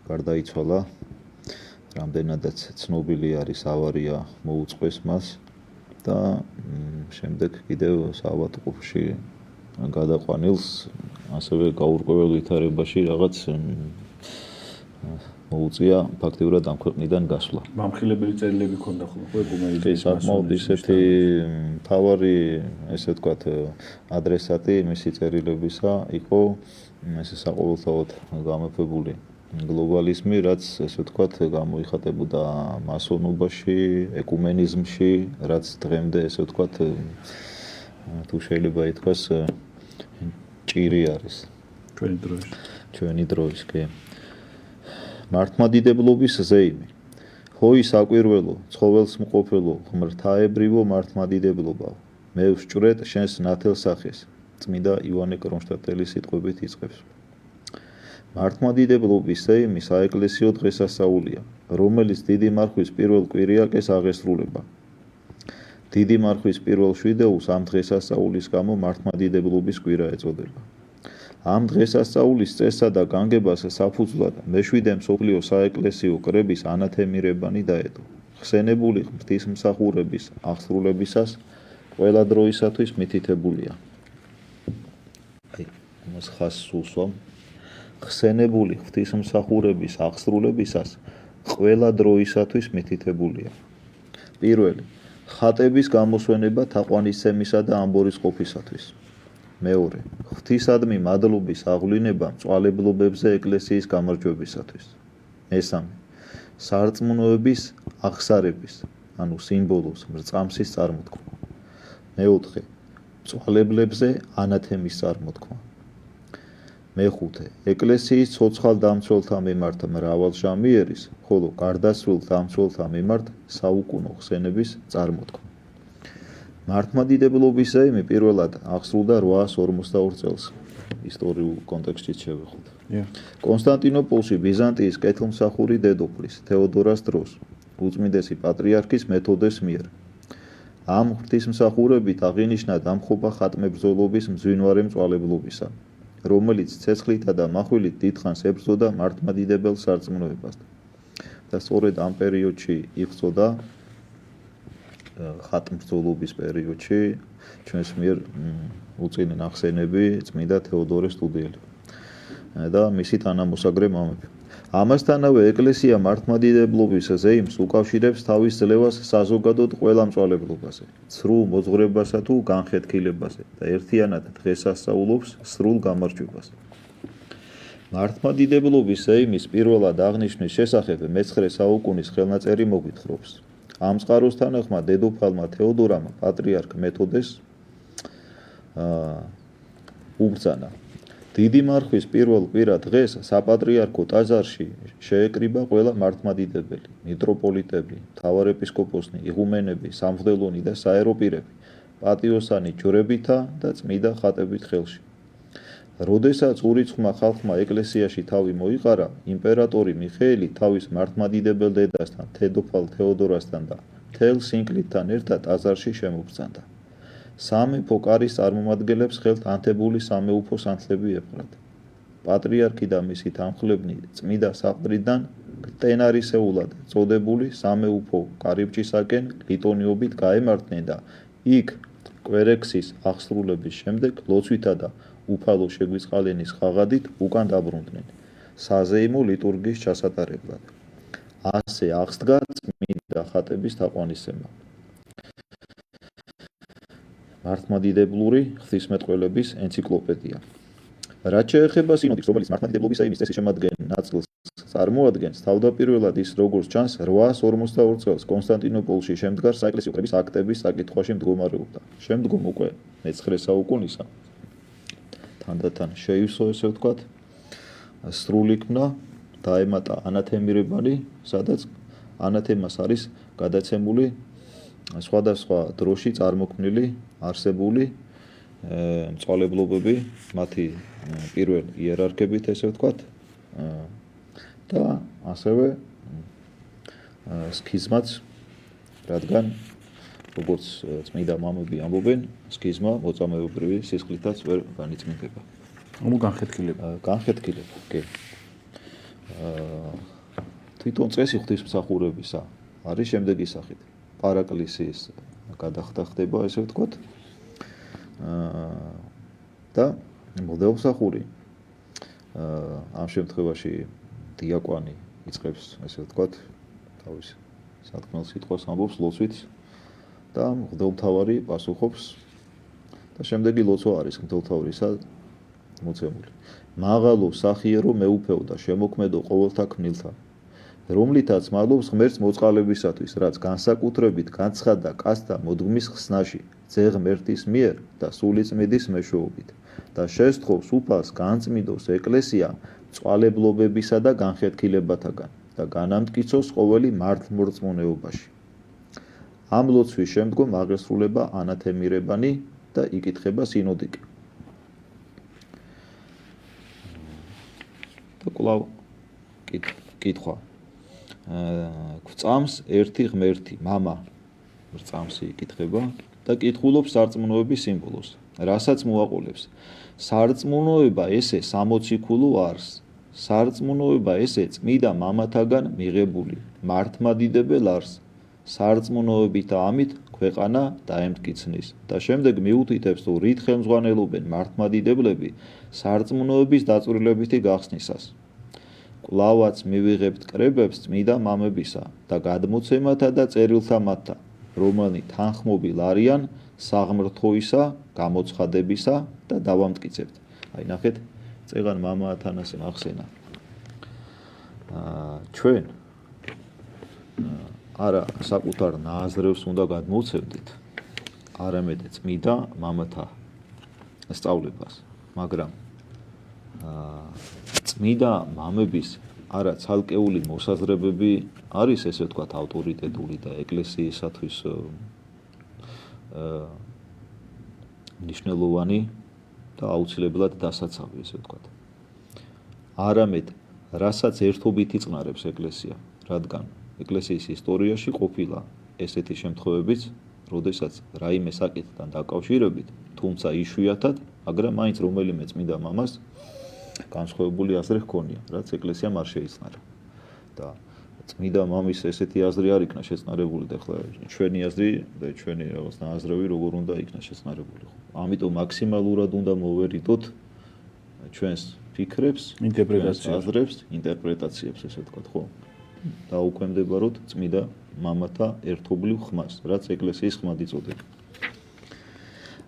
გარდაიცვალა. რამდენადაც ცნობილი არის ავარია მოუწყვეს მას და შემდეგ კიდევ საავადმყოფოში გადაყვანილს ასევე გაურკვეველ ვითარებაში რაღაც მოუწია ფაქტიურად ამ ქვეყნიდან გასვლა. მამხილებელი წერილები ქონდა ხოლმე ეკუმენიზმის საკმაოდ ისეთი მთავარი, ესე ვთქვათ, ადრესატი მისი წერილებისა იყო ესე საყოველთაოდ გამეფებული გლობალიზმი, რაც ესე ვთქვათ გამოიხატებოდა მასონობაში, ეკუმენიზმში, რაც დღემდე ესე ვთქვათ თუ შეიძლება ითქვას ჭირი არის ჩვენი დროის, კი. მართლმადიდებლობის ზეიმი. ჰოი საკვირველო, ცხოველს მყოფელო, ღმრთაებრივო მართლმადიდებლობა. მე ვსჭვრეთ შენს ნათელ სახეს. წმინდა იოანე კრონშტადტელის სიტყვებით იწყებს. მართლმადიდებლობის ზეიმი საეკლესიო დღესასწაულია, რომელიც დიდი მარხვის პირველ კვირიაკეს აღესრულება. დიდი მარხვის პირველ შვიდეულს ამ დღესასწაულის გამო მართლმადიდებლობის კვირა ეწოდება. ამ დღესასწაულის წესსა და განგებას საფუძვლად მეშვიდე მსოფლიო საეკლესიო კრების ანათემირებანი დაედო. ხსენებული ღვთისმსახურების აღსრულებისას ყველა დროისათვის მითითებულია. აი, მას ხას სულსვამ. ხსენებული ღვთისმსახურების აღსრულებისას ყველა დროისათვის მითითებულია. პირველი, ხატების გამოსვენება თაყვანისცემისა და ამბორის ყოფისათვის. მეორე, ღვთისადმი მადლობის აღვლინება მწვალებლობებზე ეკლესიის გამარჯვებისათვის. მესამე, სარწმუნოების აღსარების, ანუ სიმბოლოს მრწამსის წარმოთქმა. მეოთხე, მწვალებლებზე ანათემის წარმოთქმა. მეხუთე, ეკლესიის ცოცხალ დამცველთა მიმართ მრავალჟამიერის, ხოლო გარდაცვლილ დამცველთა მიმართ საუკუნო ხსენების წარმოთქმა. მართლმადიდებლობის ზეიმი პირველად აღსრულდა 842 წელს. ისტორიულ კონტექსტში შევეხოთ. კონსტანტინოპოლში ბიზანტიის კეთილმსახური დედოფლის თეოდორას დროს უწმინდესი პატრიარქის მეთოდეს მიერ. ამ ღვთისმსახურებით აღინიშნა დამხობა ხატმებრძოლობის მძვინვარე მწვალებლობისა, რომელიც ცეცხლითა და מחვილით დიდხანს ებრძოდა მართლმადიდებელ სარწმუნოებას. და სწორედ ამ პერიოდში იბრძოდა ხატმბრძოლობის პერიოდში ჩვენს მიერ უწინ ნახსენები წმინდა თეოდორე სტუდიელი და მისი თანამოსაგრე მამები. ამასთანავე ეკლესია მართლმადიდებლობის ზეიმს უკავშირებს თავის ძლევას საზოგადოდ ყველა მწვალებლობაზე, სრულ მოძღვრებასა თუ განხეთქილებაზე და ერთიანად დღესასწაულობს სრულ გამარჯვებას. მართლმადიდებლობის ზეიმის პირველად აღნიშვნის შესახებ მე-9 საუკუნის ხელნაწერი მოგვითხრობს. ამ წყაროს თანახმად დედოფალმა თეოდორამ პატრიარქ მეთოდეს უბრძანა დიდი მარხვის პირველ კვირა დღეს საპატრიარქო ტაძარში შეეკრიბა ყველა მართლმადიდებელი, მიტროპოლიტები, მთავარეპისკოპოსნი, იღუმენები, სამღვდელონი და საერო პირები, პატიოსანი ჯვრებითა და წმიდა ხატებით ხელში. როდესაც ურიცხვმა ხალხმა ეკლესიაში თავი მოიყარა, იმპერატორი მიხეილი თავის მართლმადიდებელ დედასთან, დედოფალ თეოდორასთან და მთელ სინკლიტთან ერთად ტაძარში შემობრძანდა. სამეფო კარის წარმომადგენლებს ხელთ ანთებული სამეუფო სანთლები ეპყრათ. პატრიარქი და მისი თანხმლები წმიდა საყდრიდან ტენარისეულად წოდებული სამეუფო კარიბჭისაკენ ლიტონიობით გაემართნენ და იქ კვერექსის აღსრულების შემდეგ ლოცვითა და უფალო შეგვიწყალენის ხაღადით უკან დაბრუნდნენ საზეიმო ლიტურგიის ჩასატარებლად. ასე აღსდგა წმიდა ხატების თაყვანისცემა. მართლმადიდებლური ღვთისმეტყველების ენციკლოპედია. რაც შეეხება სინოდს, რომელიც მართლმადიდებლობის ეიმის წესის შემადგენელ ნაწილს წარმოადგენს, თავდაპირველად ის როგორც ჩანს 842 წელს კონსტანტინოპოლში შემდგარ საეკლესიო კრების აქტების საკითხვაში მდგომარეობდა. შემდგომ უკვე მე-9 საუკუნისა თანდათან შეივსო, ესე ვთქვათ, სრულიქმნა დაემატა ანათემირებანი, სადაც ანათემას არის გადაცემული სხვადასხვა დროში წარმოქმნილი არსებული მწვალებლობები, მათი პირველ იერარქებით, ესე ვთქვათ, და ასევე სქიზმაც, რადგან როგორც წმიდა მამები ამბობენ, სქიზმა მოწამეობრივი სისხლითაც ვერ განიწმინდება. განხეთქილება. განხეთქილება, კი. თვითონ წესი ღვთისმსახურებისა არის შემდეგი სახით. პარაკლისის გადახდა ხდება, ესე ვთქვათ, და მღვდელმსახური ამ შემთხვევაში დიაკვანი იწყებს, ესე ვთქვათ, თავის სათქმელ სიტყვას ამბობს ლოცვით და მღვდელმთავარი პასუხობს და შემდეგი ლოცვა არის მღვდელმთავრისა მოცემული. მაღალო სახიერო მეუფეო და შემოქმედო ყოველთა ქმნილთა, რომლითაც მადლობს ღმერთს მოწყალებისათვის, რაც განსაკუთრებით განცხადა კაცთა მოდგმის ხსნაში, ძე ღმერთის მიერ და სული წმიდის მეშვეობით და შესთხოვს უფალს განწმინდოს ეკლესია მწვალებლობებისა და განხეთქილებათაგან და განამტკიცოს ყოველი მართლმორწმუნეობაში. ამ ლოცვის შემდგომ აღესრულება ანათემირებანი და იკითხება სინოდიკი. და კვლავ კითხვა. გვწამს ერთი ღმერთი, მამა გვწამს იკითხება და კითხულობს სარწმუნოების სიმბოლოს, რასაც მოაყოლებს. სარწმუნოება ესე 60 ქულო არს. სარწმუნოება ესე წმიდა მამათაგან მიღებული მართლმადიდებელ არს. სარწმუნოებით ამით ქვეყანა დაემტკიცნის და შემდეგ მიუთითებს თუ რით ხელმძღვანელობენ მართლმადიდებლები სარწმუნოების დაწვრილებითი გახსნისას. კვლავაც მივიღებთ კრებებს წმიდა მამებისა და გადმოცემათა და წერილთა მათთა, რომანი თანხმობილ არიან საღმრთოისა, გამოცხადებისა და დავამტკიცებთ. აი ნახეთ, წეგან მამა ათანასემ ახსენა. ჩვენ არა საკუთარ ნააზრევს უნდა გადმოვცემდით, არამედ წმიდა მამათა სწავლებას, მაგრამ წმიდა მამების არა ცალკეული მოსაზრებები არის, ესე ვთქვათ, ავტორიტეტული და ეკლესიისათვის მნიშვნელოვანი და აუცილებლად დასაცავი, ესე ვთქვათ. არამედ რასაც ერთობით იწყნარებს ეკლესია, რადგან ეკლესიის ისტორიაში ყოფილა ესეთი შემთხვევებიც, როდესაც რაიმე საკითხთან დაკავშირებით, თუმცა იშვიათად, მაგრამ მაინც რომელიმე წმიდა მამას განსხვავებული აზრი ჰქონია, რაც ეკლესიამ არ შეიცნარა. და წმიდა მამის ესეთი აზრი არ იქნა შეცნარებული და ახლა ჩვენი აზრი და ჩვენი რაღაც ნააზრევი როგორ უნდა იქნა შეცნარებული. ამიტომ მაქსიმალურად უნდა მოვერიდოთ ჩვენს ფიქრებს, ინტერპრეტაციებს, აზრებს, ინტერპრეტაციებს, ესე ვთქვათ, ხო? და უქვემდებაროთ წმიდა მამათა ერთობლივ ხმას, რაც ეკლესიის ხმად იწოდება.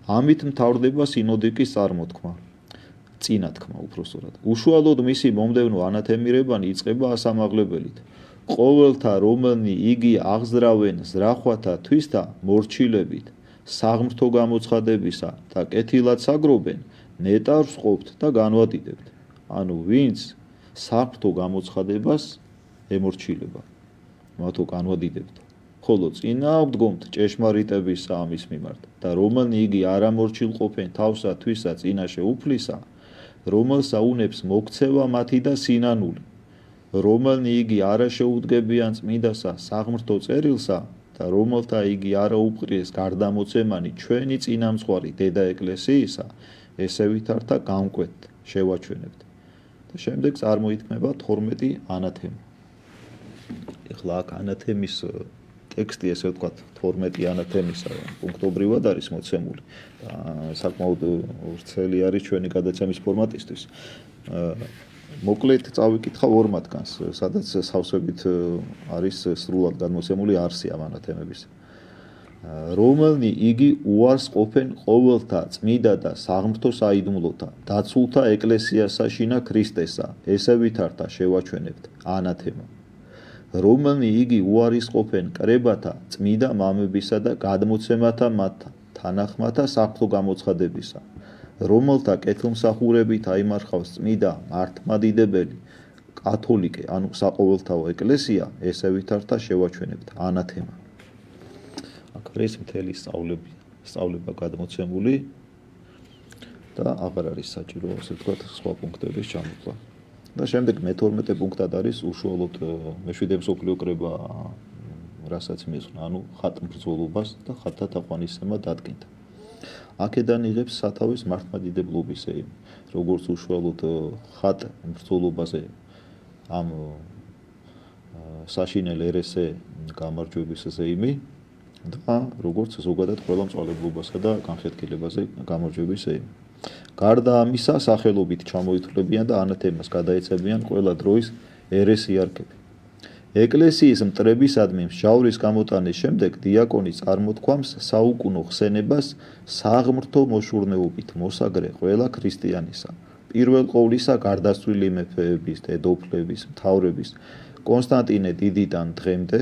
ამით მთავრდება სინოდიკის წარმოთქმა. წინათქმა უпроსტად. უშუალოდ მისი მომდევნო ანათემირებანი იწყება ასამაღლებელით. ყოველთა რომანი იგი აღზრავენ ზრახვათა თვისთა მორჩილებით, საღმრთო გამოცხადებისა და კეთილად საგრობენ ნეტარს ყოფთ და განვადიდებთ. ანუ ვინც საფრთხო გამოცხადებას ემორჩილება, მათო განვადიდებთ. ხოლო წინააღმდგომთ ჭეშმარიტებისა ამის მიმართ და რომელნი იგი არ ამორჩილყოფენ თავსა თვისა წინაშე უფლისა, რომელსა უნებს მოქცევა მათი და სინანული, რომელნი იგი არა შეუდგებიან წმიდასა საღმრთო წერილსა და რომელთა იგი არა უპყრიეს გარდამოცემანი ჩვენი წინამძღვარი დედა ეკლესიისა, ესე ვითართა გამკვეთ შევაჩვენებთ. და შემდეგ წარმოითქმება 12 ანათემა. ეხლა აქ ანათემის ტექსტი, ესე ვთქვათ, 12 ანათემისა პუნქტობრივად არის მოცემული და საკმაოდ ვრცელი არის ჩვენი გადაცემის ფორმატისთვის. მოკლედ წავიკითხავ ორ მათგანს, სადაც სავსებით არის სრულად გადმოცემული არსი ამ ანათემების. რომელნი იგი უარს ყოფენ ყოველთა წმიდა და საღმრთო საიდუმლოთა, დაცულთა ეკლესიასა შინა ქრისტესა, ესე ვითართა შევაჩვენებთ ანათემა. რომელნი იგი უარის ყოფენ კრებათა, წმიდა მამებისა და გადმოცემათა მათთან, თანახმათა საფრთხო გამოცხადებისა, რომელთა კეთილმსახურებით აიმარხავს წმიდა მართლმადიდებელი კათოლიკე, ანუ საყოველთაო ეკლესია, ესე ვითართა შევაჩვენებთ ანათემა. აქ არის მთელი სწავლება გადმოცემული და აღარ არის საჭირო, ასე ვთქვათ, სხვა პუნქტების ჩამოთვლა. და შემდეგ მე-12 პუნქტად არის უშუალოდ მე-7 მსოფლიო კრება, რასაც მიეძღვნა, ანუ ხატმბრძოლობას და ხატთა თაყვანისცემა დადგინდა. აქედან იღებს სათავეს მართლმადიდებლობის ეიმი, როგორც უშუალოდ ხატმბრძოლობაზე ამ საშინელ ერესე გამარჯვების ზეიმი და როგორც ზოგადად ყველა მწვალებლობასა და განხეთქილებაზე გამარჯვების ეიმი. გარდა ამისა, სახელობით ჩამოითვლებიან და ანათემას გადაეცემიან ყველა დროის ერესიარქები. ეკლესიის მტრებისადმი მსჯავრის გამოტანის შემდეგ დიაკონი წარმოთქვამს საუკუნო ხსენებას საღმრთო მოშურნეობით მოსაგრე ყველა ქრისტიანისა, პირველ ყოვლისა გარდაცვლილი მეფეების, დედოფლების, მთავრების, კონსტანტინე დიდიდან დღემდე,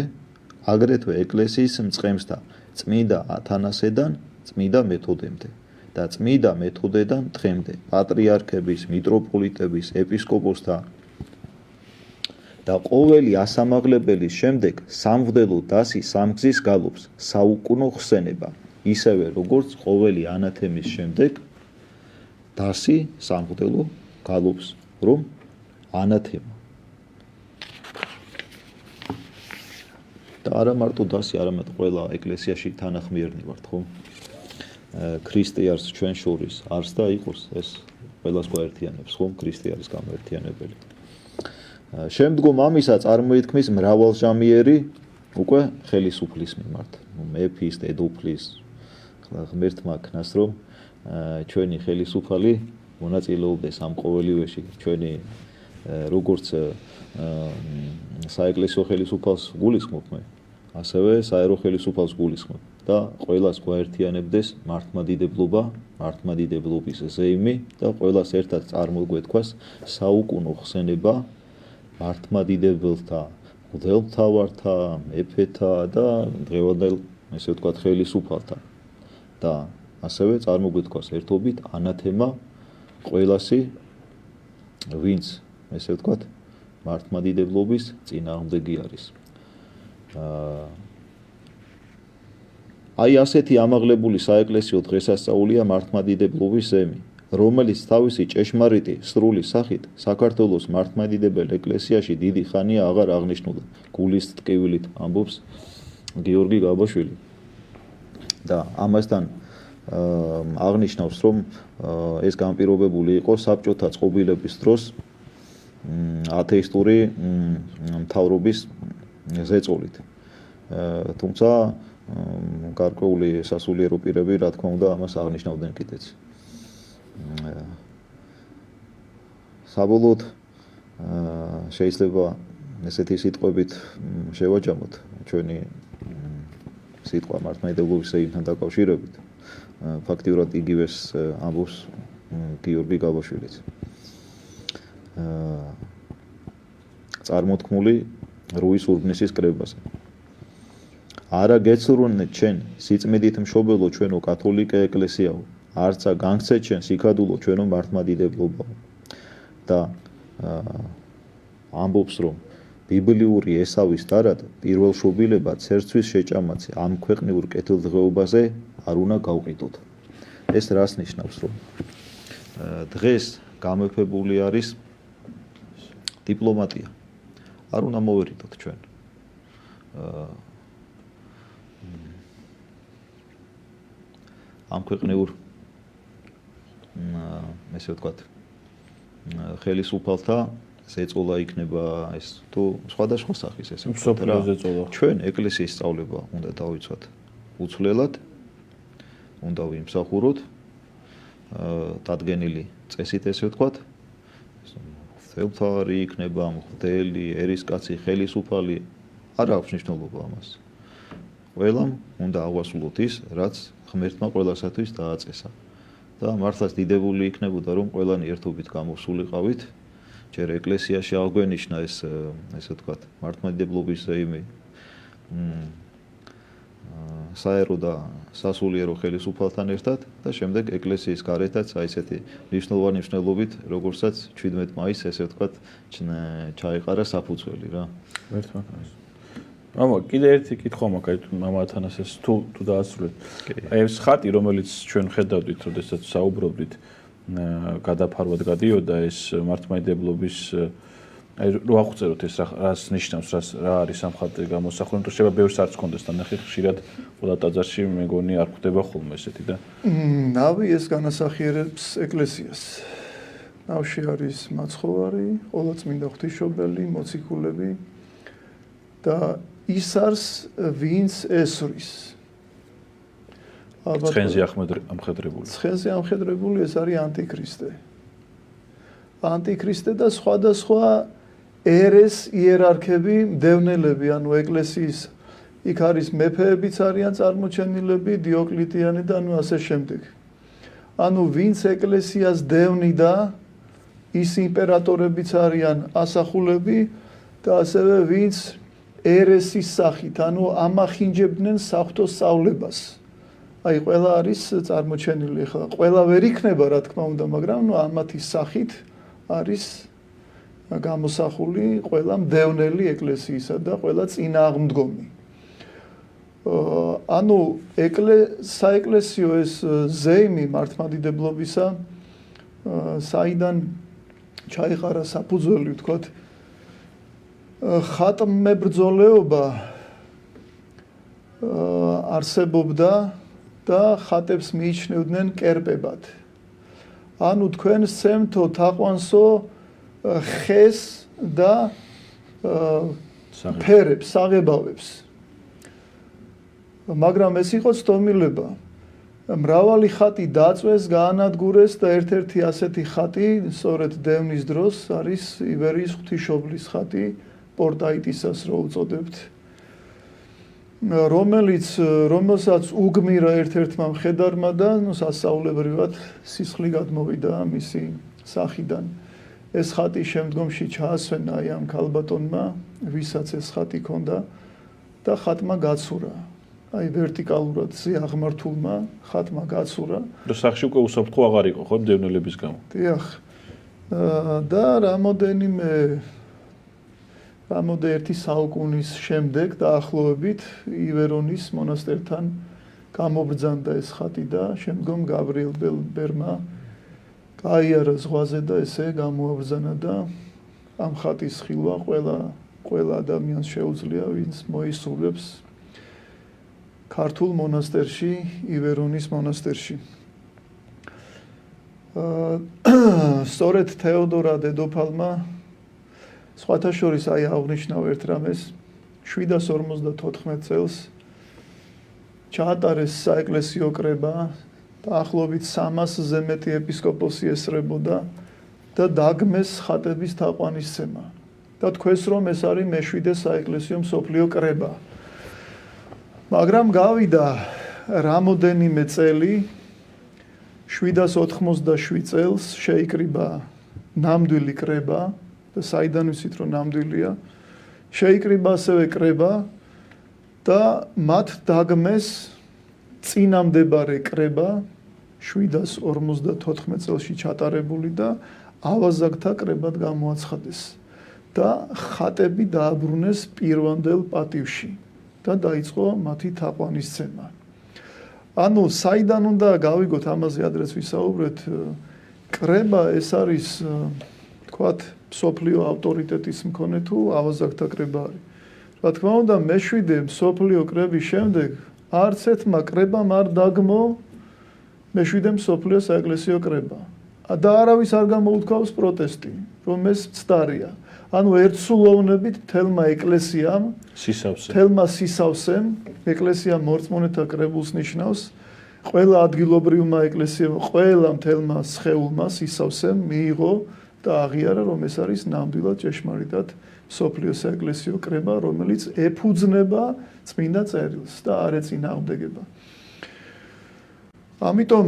აგრეთვე ეკლესიის მწყემსთა წმიდა ათანასედან წმიდა მეთოდემდე და წმიდა მეთოდედან დღემდე, პატრიარქების, მიტროპოლიტების, ეპისკოპოსთა და ყოველი ასამაღლებელის შემდეგ სამღვდელო დასი სამგზის გალობს საუკუნო ხსენება, ისევე როგორც ყოველი ანათემის შემდეგ დასი სამღვდელო გალობს რომ ანათემა. და არა მარტო დასი, არამედ ყველა ეკლესიაში თანახმიერნი ვართ, ხო? ქრისტე არის ჩვენ შორის, არს და იყოს ეს ყველას გვაერთიანებს, ხო? ქრისტე არის გამოერთიანებელი. შემდგომ ამისა წარმოითქმის მრავალჟამიერი უკვე ხელისუფლის მიმართ, მეფის, დედოფლის, ღმერთმა ქნას რომ ჩვენი ხელისუფალი მონაწილეობდეს ამ ყოველივეში, ჩვენი როგორც საეკლესიო ხელისუფალს გულისხმობ მე, ასევე საერო ხელისუფალს გულისხმობ და ყველას გვაერთიანებდეს მართლმადიდებლობა, მართლმადიდებლობის ზეიმი და ყველას ერთად წარმოგვეთქვას საუკუნო ხსენება მართლმადიდებელთა, მღვდელმთავართა, მეფეთა და დღევანდელ, ესე ვთქვათ, ხელისუფალთა და ასევე წარმოგვეთქვას ერთობით ანათემა ყველასი, ვინც, ესე ვთქვათ, მართლმადიდებლობის წინააღმდეგი არის. აი ასეთი ამაღლებული საეკლესიო დღესასწაულია მართლმადიდებლობის ზემი, რომელიც თავისი ჭეშმარიტი სრული სახით საქართველოს მართლმადიდებელ ეკლესიაში დიდი ხანია აღარ აღნიშნულა. გულის ტკივილით ამბობს გიორგი გაბაშვილი. და ამასთან აღნიშნავს, რომ ეს განპირობებული იყო საბჭოთა წყობილების დროს ათეისტური მთავრობის ზეწოლით. თუმცა გარკვეული სასულიერო პირები, რა თქმა უნდა, ამას აღნიშნავდნენ კიდეც. საბოლოოდ შეიძლება ესეთი სიტყვებით შევაჯამოთ ჩვენი სიტყვა მართლმადიდებლობის ზეიმთან დაკავშირებით. ფაქტიურად იგივეს ამბობს გიორგი გაბაშვილიც. წარმოთქმული რუის ურბნისის კრებაზე. არა გეცრუნეთ ჩვენ სიწმიდით მშობელო ჩვენო კათოლიკე ეკლესიაო, არცა განგცეჩენ სიქადულო ჩვენო მართლმადიდებლობაო და ამბობს რომ ბიბლიური ესავის დარად პირველ შობილებად ცერცვის შეჭამაცი ამ ქვეყნიურ კეთილდღეობაზე არ უნდა გავყიდოთ. ეს რას ნიშნავს რომ დღეს გამეფებული არის დიპლომატია. არ უნდა მოვერიდოთ ჩვენ. ამ ქვეყნიურ ესე ვთქვათ ხელისუფალთა ზეწოლა იქნება ეს თუ სხვადასხვა სახის ესე ვთქვათ. ჩვენ ეკლესიის სწავლება უნდა დავიცვათ უცვლელად, უნდა ვიმსახუროთ დადგენილი წესით ესე ვთქვათ. ხელმთავარი იქნება, მღვდელი, ერისკაცი, ხელისუფალი, არ აქვს მნიშვნელობა ამას. ყველამ უნდა აღვასრულოთ ის, რაც ღმერთმა ყველასათვის დააწესა. და მართლაც დიდებული იქნებოდა რომ ყველანი ერთობით გამოსულიყავით. ჯერ ეკლესიაში აღგვენიშნა ეს ესე ვთქვათ, მართლმადიდებლობის იმი საერო და სასულიერო ხელისუფალთან ერთად და შემდეგ ეკლესიის გარეთაც აი ესეთი მნიშვნელოვანი მნიშვნელობით, როგორცაც 17 მაისს ესე ვთქვათ, ჩაიყარა საფუძველი რა. ერთმანეთს. მამა, კიდე ერთი კითხვა მაქვს მამა ათანასეს თუ დაასრულეთ. აი ეს ხატი, რომელიც ჩვენ ხედავდით, როდესაც საუბრობდით, გადაფარვად გადიოდა ეს მართლმადიდებლობის აი რო აღწეროთ ეს რას ნიშნავს, რა არის ამ ხატზე გამოსახული, თუ შეიძლება ბევრს არც კონდეს და ნახე ხშირად ყველა ტაძარში მეგონი არ ხვდება ხოლმე ესეთი და ნავი ეს განასახიერებს ეკლესიას. ნავში არის მაცხოვარი, ყოვლადწმინდა ღვთისმშობელი, მოციქულები და ის არის ვინც ესვრის. ცხენზე ამხედრებული. ცხენზე ამხედრებული ეს არის ანტიქრისტე. ანტიქრისტე და სხვადასხვა ერეს იერარქები, მდევნელები, ანუ ეკლესიის იქ არის მეფეებიც არიან წარმოჩენილები, დიოკლეტიანი და ანუ ასე შემდეგ. ანუ ვინც ეკლესიას დევნიდა, ის იმპერატორებიც არიან ასახულები და ასევე ვინც ერესის სახით, ანუ ამახინჯებდნენ საღვთო სწავლებას. აი ყველა არის წარმოჩენილი, ხა ყველა ვერ იქნება რა თქმა უნდა, მაგრამ ნუ ამათი სახით არის გამოსახული ყველა მდევნელი ეკლესიისა და ყველა წინააღმდგომი. ანუ საეკლესიო ეს ზეიმი მართლმადიდებლობისა საიდან ჩაიყარა საფუძველი, ვთქვათ, ხატმებრძოლეობა არსებობდა და ხატებს მიიჩნევდნენ კერპებად. ანუ თქვენ სცემთო თაყვანსო ხეს და ფერებს, საღებავებს. მაგრამ ეს იყო ცდომილება. მრავალი ხატი დაწვეს, გაანადგურეს და ერთ-ერთი ასეთი ხატი, სწორედ დევნის დროს არის იბერიის ღვთისმშობლის ხატი, პორტაიტისას რო უწოდებთ. რომელსაც უგმირა ერთ-ერთმა მხედარმა და სასწაულებრივად სისხლი გადმოვიდა მისი სახიდან. ეს ხატი შემდგომში ჩაასვენა აი ამ ქალბატონმა, ვისაც ეს ხატი ჰქონდა და ხატმა გაცურა. აი ვერტიკალურად აღმართულმა ხატმა გაცურა. და სახში უკვე უსაფრთხო აღარ იყო, ხო, მდევნელების გამო. დიახ. და რამოდენიმე საუკუნის შემდეგ დაახლოებით ივერონის მონასტერთან გამობრძანდა ეს ხატი და შემდგომ გაბრიელ ბერმა გაიარა ზღვაზე და ესე გამოაბრძანა და ამ ხატის ხილვა ყველა ადამიანს შეუძლია, ვინც მოისურვებს ქართულ მონასტერში, ივერონის მონასტერში. სწორედ თეოდორა დედოფალმა სხვათა შორის აი აღნიშნავ ერთ რამეს 754 წელს ჩაატარეს საეკლესიო კრება, დაახლოებით 300-ზე მეტი ეპისკოპოსი ესწრებოდა და დაგმეს ხატების თაყვანისცემა. და თქვენს რომ ეს არის მე-7 საეკლესიო მსოფლიო კრება. მაგრამ გავიდა რამოდენიმე წელი 787 წელს შეიკრიბა ნამდვილი კრება და საიდან ვიცით რომ ნამდვილია შეიკრიბა ასევე კრება და მათ დაგმეს წინამდებარე კრება 754 წელში ჩატარებული და ავაზაკთა კრებად გამოაცხადეს და ხატები დააბრუნეს პირვანდელ პატივში და დაიწყო მათი თაყვანისცემა. ანუ საიდან უნდა გავიგოთ ამაზე ადრეც ვისაუბრეთ, კრება ეს არის თქვათ მსოფლიო ავტორიტეტის მქონე თუ ავაზაკთა კრება არის. რა თქმა უნდა, მეშვიდე მსოფლიო კრების შემდეგ არც ერთმა კრებამ არ დაგმო მეშვიდე მსოფლიო საეკლესიო კრება. და არავის არ გამოუთქვავს პროტესტი, რომ ეს მცდარია. ანუ ერთსულოვნებით თელმა ეკლესიამ, თელმა სისავსემ, ეკლესია მორწმუნეთა კრებულს ნიშნავს, ყველა ადგილობრივმა ეკლესიამ, ყველა თელმა სხეულმა სისავსემ მიიღო და აღიარა, რომ ეს არის ნამდვილად ჭეშმარიტად მსოფლიო საეკლესიო კრება, რომელიც ეფუძნება წმინდა წერილს და არ ეწინააღმდეგება. ამიტომ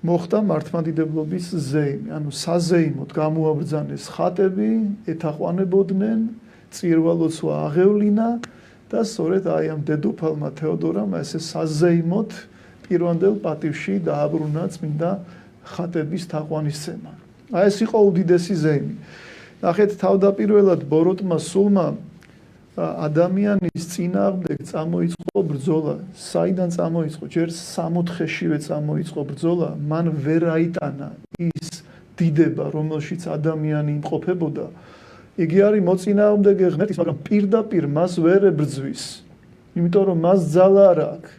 მოხდა მართლმადიდებლობის ზეიმი, ანუ საზეიმოდ გამოაბრძანეს ხატები, ეთაყვანებოდნენ, წირვალოცვა აღევლინა და სწორედ აი ამ დედოფალმა თეოდორამ ესე საზეიმოდ პირვანდელ პატივში დააბრუნა წმინდა ხატების თაყვანისცემა. აი ეს იყო უდიდესი ზეიმი. ნახეთ, თავდაპირველად ბოროტმა სულმა ადამიანის წინააღმდეგ წამოიწყო ბრძოლა. საიდან წამოიწყო? ჯერ 60-შივე წამოიწყო ბრძოლა, მან ვერ აიტანა ის დიდება, რომელშიც ადამიანი იმყოფებოდა. იგი არის მოწინააღმდეგე ღმერთის, მაგრამ პირდაპირ მას ვერ ებრძვის, იმიტომ რომ მას ძალა არ აქვს.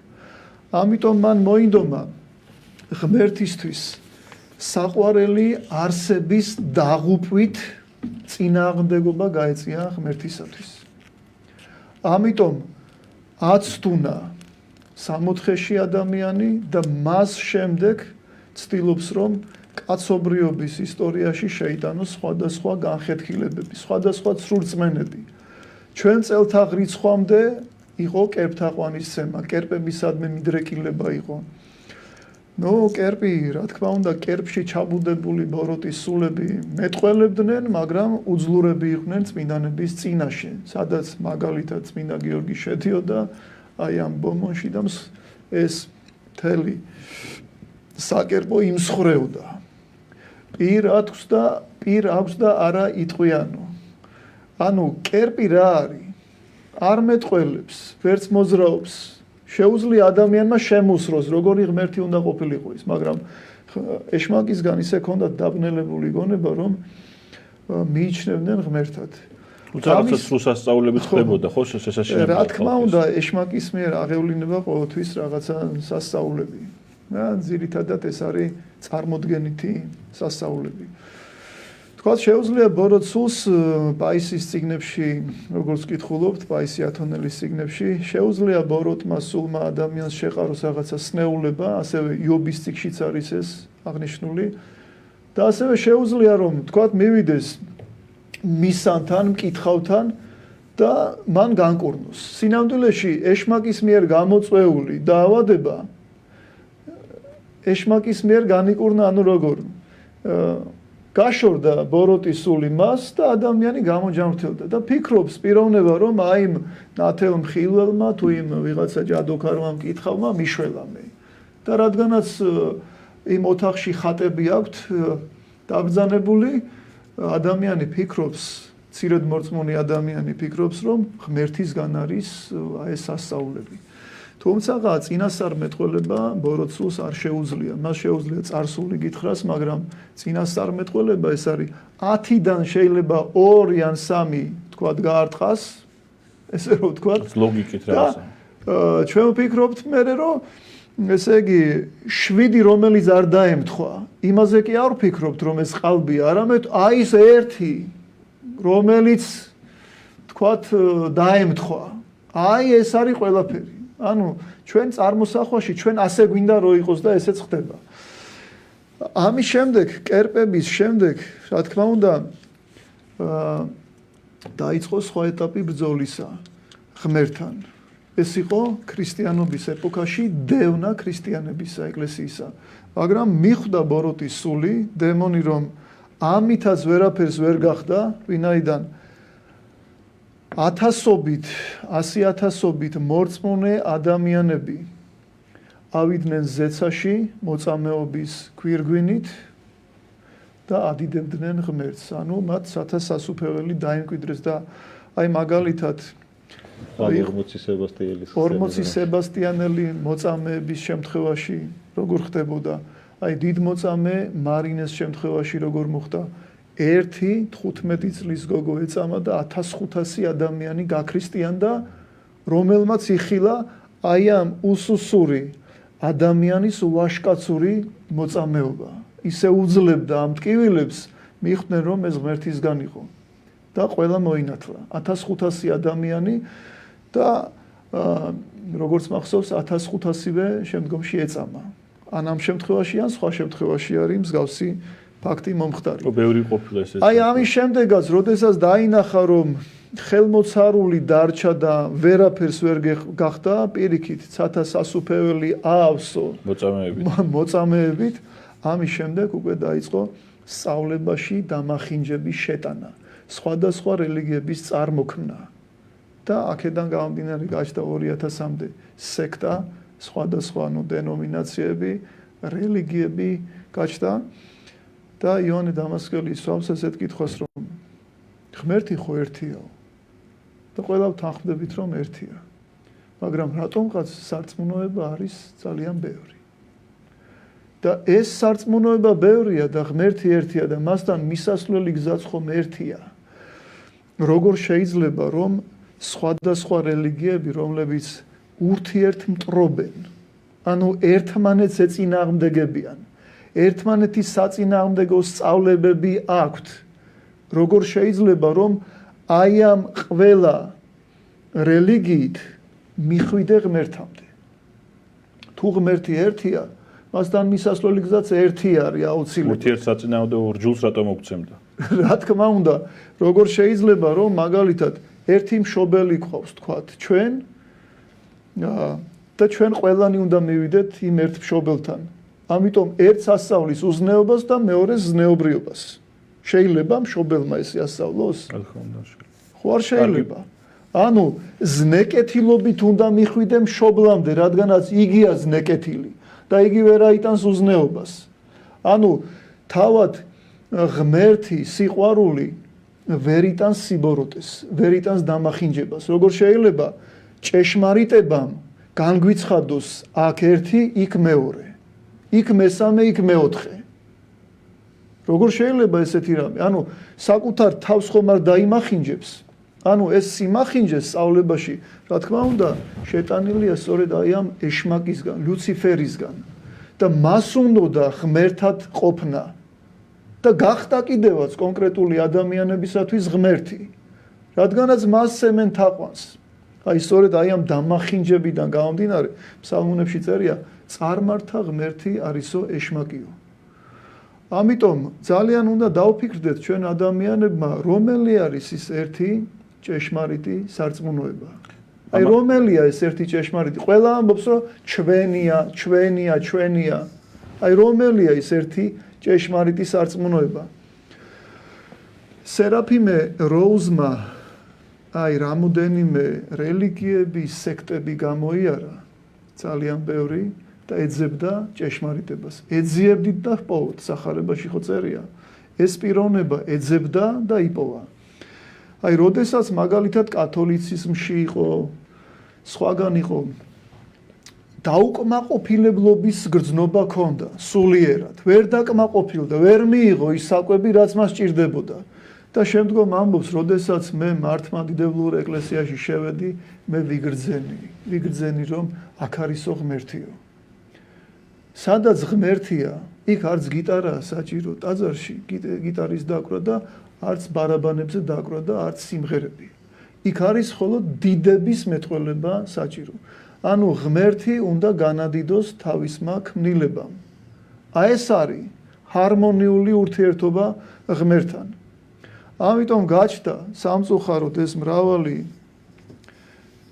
ამიტომ მან მოინდომა ღმერთისთვის საყვარელი არსების დაღუპვით წინააღმდეგობა გაეწია ღმერთისათვის. ამიტომ აცდუნა 60-ში ადამიანი და მას შემდეგ ცდილობს, რომ კაცობრიობის ისტორიაში შეიტანოს სხვადასხვა განხეთქილებები, სხვადასხვა ცრურწმენები. ჩვენ წელთა რიცხვამდე იყო კერპთაყვანისცემა, კერპებისადმი მიდრეკილება იყო. კერპი, რა თქმა უნდა, კერპში ჩაბუდებული ბოროტის სულები მეტყველებდნენ, მაგრამ უძლურები იყვნენ წმინდანების წინაშე, სადაც მაგალითად წმინდა გიორგი შედიოდა აი ამ ბომონში და ეს მთელი საკერპო იმსხრევდა. პირ აქვს და არა იტყვიანო. ანუ კერპი რა არის? არ მეტყველებს, ვერც მოძრაობს. შეუძლია ადამიანმა შემუსროს, როგორი ღმერთი უნდა ყოფილიყო ის, მაგრამ ეშმაკისგან ისე ჰქონდათ დაბნელებული გონება, რომ მიიჩნევდნენ ღმერთად. უცალოდ სრულსასწაულებით ხდებოდა, ხო, შესაძლოა. რა თქმა უნდა, ეშმაკის მიერ აღევლინება ყოველთვის რაღაცა სასწაულები. ძირითადად ეს არის წარმოდგენითი სასწაულები. თქვათ, შეუძლია ბოროტ სულს პაისის წიგნებში, როგორც ვკითხულობთ, პაისი ათონელის წიგნებში, შეუძლია ბოროტმა სულმა ადამიანს შეყაროს რაღაცა სნეულება, ასევე იობის წიგნშიც არის ეს აღნიშნული. და ასევე შეუძლია, რომ თქვათ, მივიდეს მისანთან, მკითხავთან და მან განკურნოს. სინამდვილეში ეშმაკის მიერ გამოწვეული დაავადება ეშმაკის მიერ განიკურნა, ანუ როგორ? გაშორდა ბოროტის სული მას და ადამიანი გამოჯანმრთელდა და ფიქრობს პიროვნება, რომ აი იმ ნათელ მხილველმა თუ იმ ვიღაცა ჯადოქარმა მკითხავმა მიშველა მე. და რადგანაც იმ ოთახში ხატები აქვთ დაბრძანებული, ადამიანი ფიქრობს, მცირედ მორწმუნე ადამიანი ფიქრობს, რომ ღმერთისგან არის ეს სასწაულები. თუმცა წინასწარმეტყველება ბოროტ სულს არ შეუძლია. მას შეუძლია წარსული გითხრას, მაგრამ წინასწარმეტყველება ეს არის 10-დან შეიძლება 2 ან 3 თქვათ გაარტყას, ესე რომ ვთქვათ, ლოგიკით რაღაცა. ჩვენ ვფიქრობთ მერე, რომ ესე იგი 7 რომელიც არ დაემთხვა, იმაზე კი არ ვფიქრობთ, რომ ეს ყალბია, არამედ აი ეს 1 რომელიც თქვათ დაემთხვა. აი ეს არის ყველაფერი. ანუ ჩვენ წარმოსახვაში ჩვენ ასე გვინდა რომ იყოს და ესეც ხდება. ამის შემდეგ, კერპების შემდეგ, რა თქმა უნდა, დაიწყო სხვა ეტაპი ბრძოლისა ღმერთთან. ეს იყო ქრისტიანობის ეპოქაში დევნა ქრისტიანების საეკლესიისა. მაგრამ მიხვდა ბოროტის სული, დემონი რომ ამითაც ვერაფერს ვერ გახდა, ვინაიდან 1000-ობით, 100,000-ობით მორწმუნე ადამიანები ავიდნენ ზეცაში მოწამეობის გვირგვინით და ადიდებდნენ ღმერთს. ანუ მათ სათასასუფეველი დაიმკვიდრეს და აი მაგალითად 40 სებასტიანელი მოწამეების შემთხვევაში როგორ ხდებოდა? აი დიდ მოწამე მარინეს შემთხვევაში როგორ მოხდა? 15 წლის გოგო ეწამა და 1500 ადამიანი გაქრისტიანდა, რომელმაც იხილა აი ამ უსუსური ადამიანის ვაშკაცური მოწამეობა. ისე უძლებდა ამ ტკივილებს, მიხვდნენ რომ ეს ღმერთისგან იყო და ყველა მოინათლა. 1500 ადამიანი და როგორც მახსოვს 1500-ვე შემდგომში ეწამა. ან ამ შემთხვევაში ან სხვა შემთხვევაში არის მსგავსი ფაქტი მომხდარი. ბევრი ყოფილა ეს. აი ამის შემდეგაც, როდესაც დაინახა რომ ხელმოცარული დარჩა და ვერაფერს ვერ გახდა, პირიქით სათასასუფეველი აავსო მოწამეებით, ამის შემდეგ უკვე დაიწყო სწავლებაში დამახინჯების შეტანა, სხვადასხვა რელიგიების წარმოქმნა და აქედან გამომდინარე გაჩნდა 2000-მდე სექტა, სხვადასხვა დენომინაციები, რელიგიები გაჩნდა და იოანე დამასკელი სვამს ესეთ კითხვას რომ ღმერთი ხო ერთიაო და ყველა ვთანხმდებით რომ ერთია, მაგრამ რატომღაც სარწმუნოება არის ძალიან ბევრი. და ეს სარწმუნოება ბევრია და ღმერთი ერთია და მასთან მისასვლელი გზაც ხომ ერთია. როგორ შეიძლება რომ სხვადასხვა რელიგიები, რომლებიც ურთიერთმტრობენ, ანუ ერთმანეთს ეწინააღმდეგებიან, ერთმანეთის საწინააღმდეგო სწავლებები აქვთ, როგორ შეიძლება რომ აი ამ ყველა რელიგიით მიხვიდე ღმერთამდე. თუ ღმერთი ერთია, მასთან მისასვლელი გზაც ერთი არის აუცილებლად. ურთიერთსაწინააღმდეგო რჯულს რატომ მოგცემდა? რა თქმა უნდა, როგორ შეიძლება რომ მაგალითად ერთი მშობელი გვყავს თქვათ ჩვენ და ჩვენ ყველანი უნდა მივიდეთ იმ ერთ მშობელთან. ამიტომ ერთს ასწავლის უზნეობას და მეორეს ზნეობრიობას. შეიძლება მშობელმა ეს ასწავლოს? ხო არ შეიძლება. ანუ ზნეკეთილობით უნდა მიხვიდე მშობლამდე, რადგანაც იგია ზნეკეთილი და იგი ვერ აიტანს უზნეობას. ანუ თავად ღმერთი სიყვარული ვერ იტანს სიბოროტეს, ვერ იტანს დამახინჯებას. როგორ შეიძლება ჭეშმარიტებამ განგვიცხადოს აქ ერთი, იქ მეორე, იქ მესამე, იქ მეოთხე. როგორ შეიძლება ესეთი რამე? ანუ საკუთარ თავს ხომ არ დაიმახინჯებს? ანუ ეს სიმახინჯე სწავლებაში, რა თქმა უნდა, შეტანილია სწორედ აი ამ ეშმაკისგან, ლუციფერისგან და მას უნდა ღმერთად ყოფნა და გახდა კიდევაც კონკრეტული ადამიანებისათვის ღმერთი, რადგანაც მას სემენ თაყვანს. აი სწორედ აი ამ დამახინჯებიდან გამომდინარე, ფსალმუნებში წერია, წარმართა ღმერთი არისო ეშმაკიო. ამიტომ ძალიან უნდა დავფიქრდეთ ჩვენ ადამიანებმა, რომელი არის ის ერთი ჭეშმარიტი სარწმუნოება. აი რომელია ეს ერთი ჭეშმარიტი? ყველა ამბობს რომ ჩვენია. აი რომელია ის ერთი ჭეშმარიტი სარწმუნოება? სერაფიმე როუზმა აი რამოდენიმე რელიგიები, სექტები გამოიარა, ძალიან ბევრი და ეძებდა ჭეშმარიტებას. ეძიებდით და ჰპოვოთ, სახარებაში ხო წერია. ეს პიროვნება ეძებდა და იპოვა. აი როდესაც მაგალითად კათოლიციზმში იყო, სხვაგან იყო დაუკმაყოფილებლობის გრძნობა ქონდა სულიერად, ვერ დაკმაყოფილდა, ვერ მიიღო ის საკვები, რაც მას ჭირდებოდა. და შემდგომ ამბობს, როდესაც მე მართლმადიდებლურ ეკლესიაში შევედი, მე ვიგრძენი რომ აქ არისო ღმერთიო. სადაც ღმერთია, იქ არც გიტარაა საჭირო ტაძარში, გიტარის დაკვრა და არც ბარაბანებზე დაკვრა და არც სიმღერები. იქ არის მხოლოდ დიდების მეტყველება საჭირო. ანუ ღმერთი უნდა განადიდოს თავისმა ქმნილებამ. აი ეს არის ჰარმონიული ურთიერთობა ღმერთთან. ამიტომ გაჩნდა სამწუხაროდ ეს მრავალი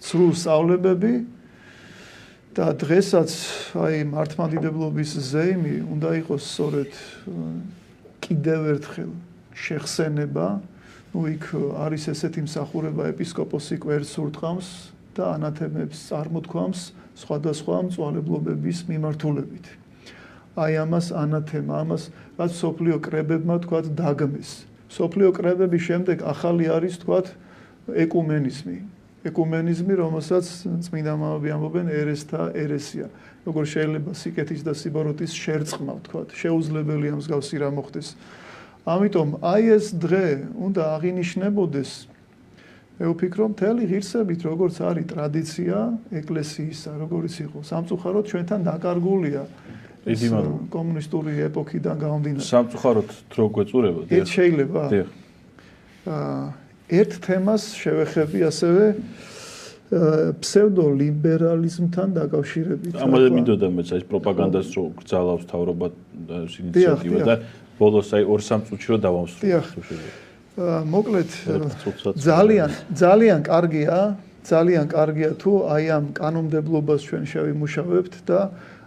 ცრუ სწავლებები და დღესაც აი მართლმადიდებლობის ზეიმი უნდა იყოს სწორედ კიდევ ერთხელ შეხსენება. იქ არის ესეთი მსახურება ეპისკოპოსი კვერცხს ურტყამს, და ანათემებს წარმოთქვამს სხვადასხვა მწვალებლობების მიმართულებით. აი ამას ანათემა, ამას რაც სოფლიო კრებებმა თქვათ დაგმეს. სოფლიო კრებების შემდეგ ახალი არის თქვათ ეკუმენიზმი. ეკუმენიზმი, რომელსაც წმინდა მამები ამბობენ ერესთა ერესია. როგორ შეიძლება სიკეთის და სიბოროტის შერწყმა თქვათ, შეუძლებელია მსგავსი რა მოხდეს. ამიტომ აი ეს დღე უნდა აღინიშნებოდეს. მე ვფიქრობ, მთელი ღირსებით, როგორც არის ტრადიცია ეკლესიისა, როგორც იყო, სამწუხაროდ ჩვენთან დაკარგულია. დიდი მადლობა. კომუნისტური ეპოქიდან გამომდინარე. სამწუხაროდ დრო გვეწურება. ეს შეიძლება. ერთ თემას შევეხები ასევე ფსევდოლიბერალიზმთან დაკავშირებით. ამაზე მინდოდა მეც ეს პროპაგანდას რო გრძალავს თავრობა ეს ინიციატივა და ბოლოს აი 2-3 წუთში რო დავამსრულოთ. მოკლედ ძალიან კარგია თუ აი ამ კანონმდებლობას ჩვენ შევიმუშავებთ და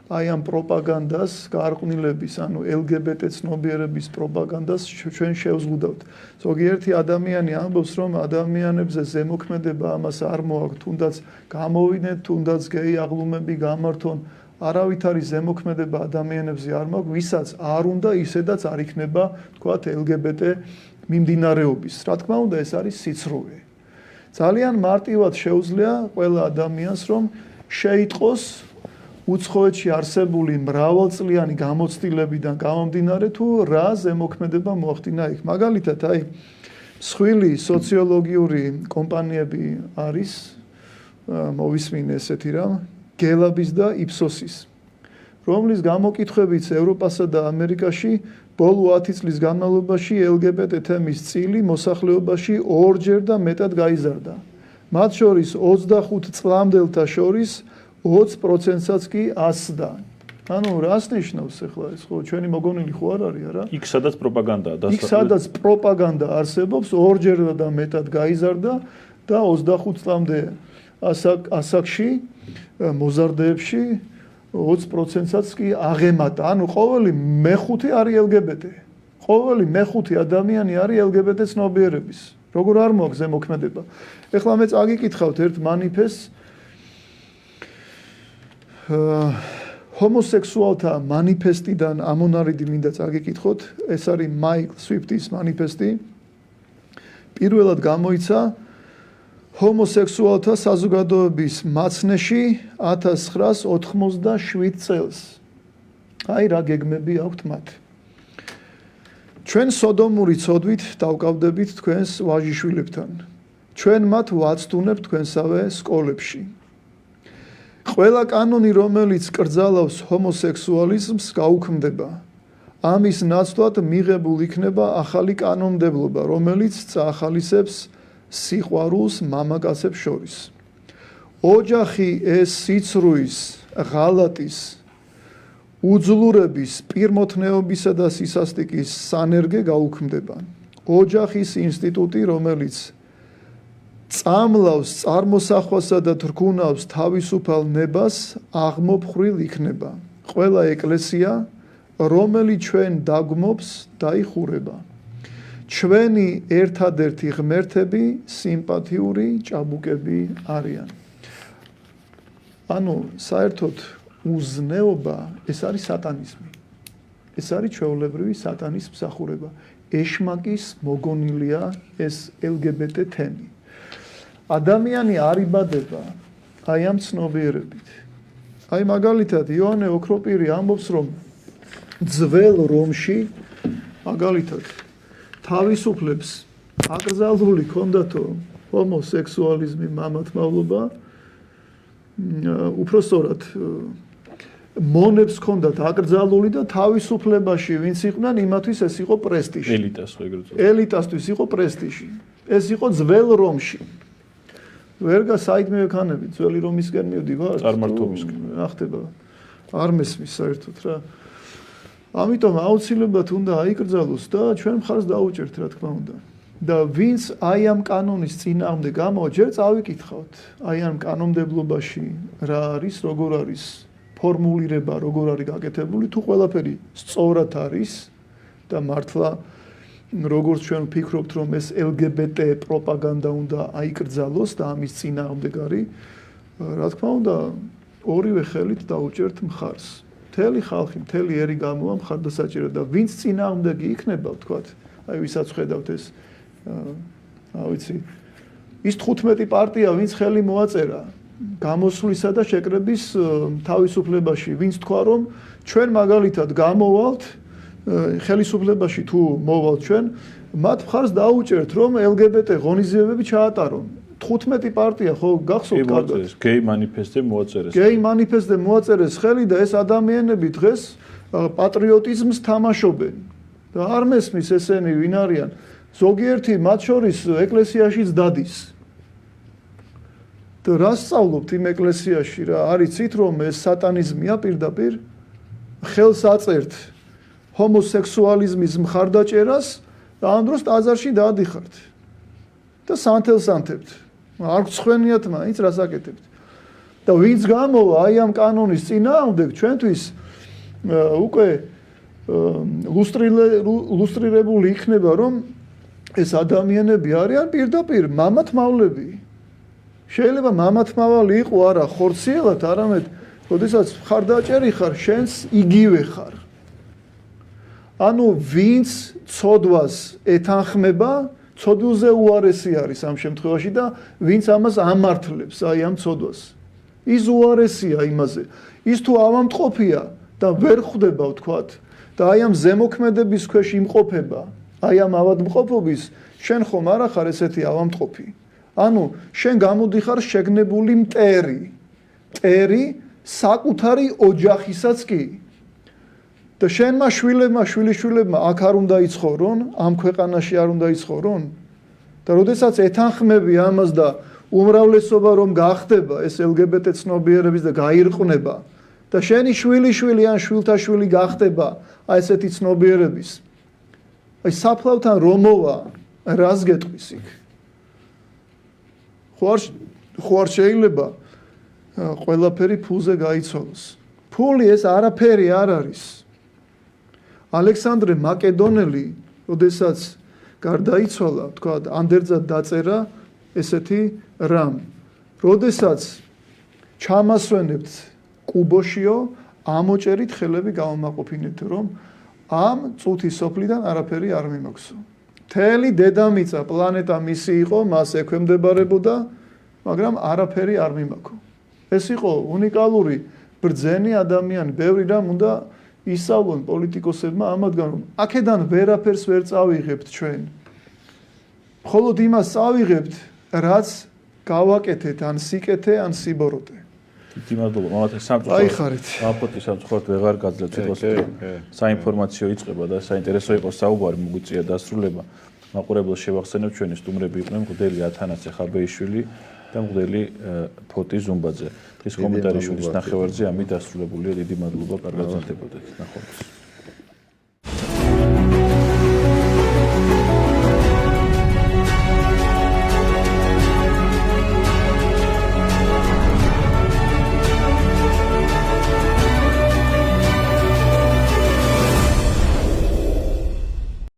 აი ამ პროპაგანდას გარყვნილების, ანუ LGBT ცნობიერების პროპაგანდას ჩვენ შევზღუდავთ. ზოგიერთი ადამიანი ამბობს, რომ ადამიანებზე ზემოქმედება ამას არ მოაქვს, თუნდაც გამოვიდნენ, თუნდაც გეი აღლუმები გამართონ, არავითარი ზემოქმედება ადამიანებზე არ მაქვს, ვისაც არ უნდა, ისედაც არ იქნება, თქვათ, LGBT მიმდინარეობის. რა თქმა უნდა, ეს არის სიცრუე. ძალიან მარტივად შეუძლია ყველა ადამიანს, რომ შეიტყოს უცხოეთში არსებული მრავალწლიანი გამოცდილებიდან გამომდინარე თუ რა ზემოქმედება მოახდინა იქ. მაგალითად, აი მსხვილი სოციოლოგიური კომპანიები არის, მოვისმინე ესეთი რამ, გელაბის და იფსოსის, რომლის გამოკითხვებით ევროპასა და ამერიკაში ბოლო 10 წლის განმავლობაში LGBT თემის წილი მოსახლეობაში 2-ჯერ და მეტად გაიზარდა. მათ შორის 25 წლამდელთა შორის 20%-საც კი ასდა. ანუ რას ნიშნავს ახლა ეს ხო ჩვენი მოგონილი ხო არ არის არა? იქ სადაც პროპაგანდაა და იქ სადაც პროპაგანდა არსებობს 2-ჯერ და მეტად გაიზარდა და 25 წლამდე ასაკში მოზარდეებში 20%-საც კი აღემატა. ანუ ყოველი მეხუთე არის LGBT. ყოველი მეხუთე ადამიანი არის LGBT ცნობიერების. როგორ არ მოაქვს ზემოქმედება. ეხლა მე წაგიკითხავთ ერთ მანიფესტს ჰომოსექსუალთა მანიფესტიდან ამონარიდი მინდა წაგიკითხოთ. ეს არის მაიკლ სვიფტის მანიფესტი. პირველად გამოიცა ჰომოსექსუალთა საზოგადოების მაცნეში 1987 წელს. აი რა გეგმები აქვთ მათ. ჩვენ სოდომური ცოდვით დავკავდებით თქვენს ვაჟიშვილებთან. ჩვენ მათ ვაცდუნებთ თქვენსავე სკოლებში. ყველა კანონი, რომელიც კრძალავს ჰომოსექსუალიზმს, გაუქმდება. ამის ნაცვლად მიღებულ იქნება ახალი კანონმდებლობა, რომელიც წაახალისებს სიყვარულს მამაკაცებს შორის. ოჯახი ეს სიცრუის, ღალატის, უძლურების, პირმოთნეობისა და სისასტიკის სანერგე გაუქმდება. ოჯახის ინსტიტუტი, რომელიც წამლავს წარმოსახვასა და თრგუნავს თავისუფალ ნებას, აღმოფხრილ იქნება. ყველა ეკლესია, რომელიც ჩვენ დაგმობს, დაიხურება. ჩვენი ერთადერთი ღმერთები სიმპათიური ჭაბუკები არიან. ანუ საერთოდ უზნეობა ეს არის სატანიზმი. ეს არის ჩვეულებრივი სატანის მსახურება. ეშმაკის მოგონილია ეს LGBT თემი. ადამიანი არ იბადება აი ამ ცნობიერებით. აი მაგალითად იოანე ოქროპირი ამბობს, რომ ძველ რომში მაგალითად თავისუფლებს აკრძალული ჰქონდათო ჰომოსექსუალიზმი, მამათმავლობა, უпростоრად მონებს ჰქონდათ აკრძალული და თავისუფლებაში ვინც იყვნენ, იმათვის ეს იყო პრესტიჟი. ელიტას ხო ეგრეთ წოდდება. ელიტასთვის იყო პრესტიჟი. ეს იყო ძველ რომში. ვერ გასაიდმე ქანები ძველი რომისკენ მივდივართ. წარმართობისკენ. რა ხდება? არ მესმის საერთოდ რა. ამიტომ აუცილებლად უნდა აიკრძალოს და ჩვენ მხარს დაუჭერთ რა თქმა უნდა. და ვინც აი ამ კანონის წინააღმდეგ გამოვა, ჯერ წავიკითხავთ. აი ამ კანონმდებლობაში რა არის, როგორ არის ფორმულირება, როგორ არის გაკეთებული, თუ ყველაფერი სწორად არის და მართლა როგორც ჩვენ ვფიქრობთ, რომ ეს LGBT პროპაგანდა უნდა აიკრძალოს და ამის წინააღმდეგ არის, რა თქმა უნდა, ორივე ხელით დაუჭერთ მხარს. მთელი ხალხი, მთელი ერი გამოვა მხარდასაჭერად და ვინც წინააღმდეგი იქნება, ვთქვათ, აი ვისაც ხედავთ ეს ვიცი, ის 15 პარტია, ვინც ხელი მოაწერა გამოსვლისა და შეკრების თავისუფლებაში, ვინც თქვა, რომ ჩვენ მაგალითად გამოვალთ ხელისუფლებაში თუ მოვალთ ჩვენ, მათ მხარს დაუჭერთ, რომ LGBT ღონისძიებები ჩაატარონ. 15 პარტია ხო გახსოვთ კარგად? გეი მანიფესტზე მოაწერეს. გეი მანიფესტზე მოაწერეს ხელი და ეს ადამიანები დღეს პატრიოტიზმს თამაშობენ. და არ მესმის ესენი ვინ არიან? ზოგიერთი მათ შორის ეკლესიაშიც დადის. და რა სწავლობთ იმ ეკლესიაში რა? არიცით რომ ეს სატანიზმია პირდაპირ? ხელს აწერთ ჰომოსექსუალიზმის მხარდაჭერას და ამ დროს ტაძარში დაადიხართ. და სანთელს ანთებთ. არ გცხვენიათ მაინც რას აკეთებთ. და ვინც გამოვა აი ამ კანონის წინააღმდეგ ჩვენთვის უკვე ლუსტრირებული იქნება რომ ეს ადამიანები არიან პირდაპირ მამათმავლები. შეიძლება მამათმავალი იყო არა ხორციელად, არამედ როდესაც მხარდაჭერი ხარ, შენს იგივე ხარ. ანუ ვინც ცოდვას ეთანხმება, ცოდვილზე უარესი არის ამ შემთხვევაში და ვინც ამას ამართლებს, აი ამ ცოდვას. ის უარესია იმაზე. ის თუ ავამტყოფია და ვერ ხვდება, ვთქვათ, და აი ამ ზემოქმედების ქვეშ იმყოფება, აი ამ ავადმყოფობის, შენ ხომ არა ხარ ესეთი ავამტყოფი. ანუ შენ გამოდიხარ შეგნებული მტერი. მტერი საკუთარი ოჯახისაც კი. და შენმა შვილებმა, შვილიშვილებმა აქ არ უნდა იცხოვრონ, ამ ქვეყანაში არ უნდა იცხოვრონ. და როდესაც ეთანხმები ამას და უმრავლესობა რომ გახდება ეს LGBT ცნობიერების და გაირყნება და შენი შვილიშვილი ან შვილთაშვილი გახდება აი ესეთი ცნობიერების. აი საფლავთან რომ მოვა, რას გეტყვის იქ? ხო არ შეიძლება ყველაფერი ფულზე გაიცვალოს. ფული ეს არაფერი არ არის. ალექსანდრე მაკედონელი, როდესაც გარდაიცვალა, თქვა, ანდერძად დაწერა ესეთი რამ. როდესაც ჩამასვენებთ კუბოშიო, ამოჭერით ხელები გავამაყოფინეთ, რომ ამ წუთის სოფლიდან არაფერი არ მიმოგვსო. მთელი დედამიწა, პლანეტა მისი იყო, მას ექვემდებარებოდა, მაგრამ არაფერი არ მიმაქო. ეს იყო უნიკალური ბრძენი ადამიანი, ბევრი რამ უნდა ისწავლონ პოლიტიკოსებმა ამათგან, რომ აქედან ვერაფერს ვერ წავიღებთ ჩვენ. მხოლოდ იმას წავიღებთ, რაც გავაკეთეთ ან სიკეთე, ან სიბოროტე. დიდი მადლობა, მამათა სამწუხაროდ. აიხარეთ. მაფოთი სამწუხაროდ ვეღარ გაძლევთ ცოტას. საინფორმაციო იწყება და საინტერესო იყო საუბარი, მოგვიწია დასრულება. მაყურებელს შევახსენებ ჩვენი სტუმრები იყვნენ მღვდელი ათანასე ხაბეიშვილი და მღვდელი ფოტი ზუმბაძე. ეს კომენტარი შუდის ნახევარზე ამით დასრულებულია. დიდი მადლობა, კარგად გრძელდებოდეთ. ნახვამდის.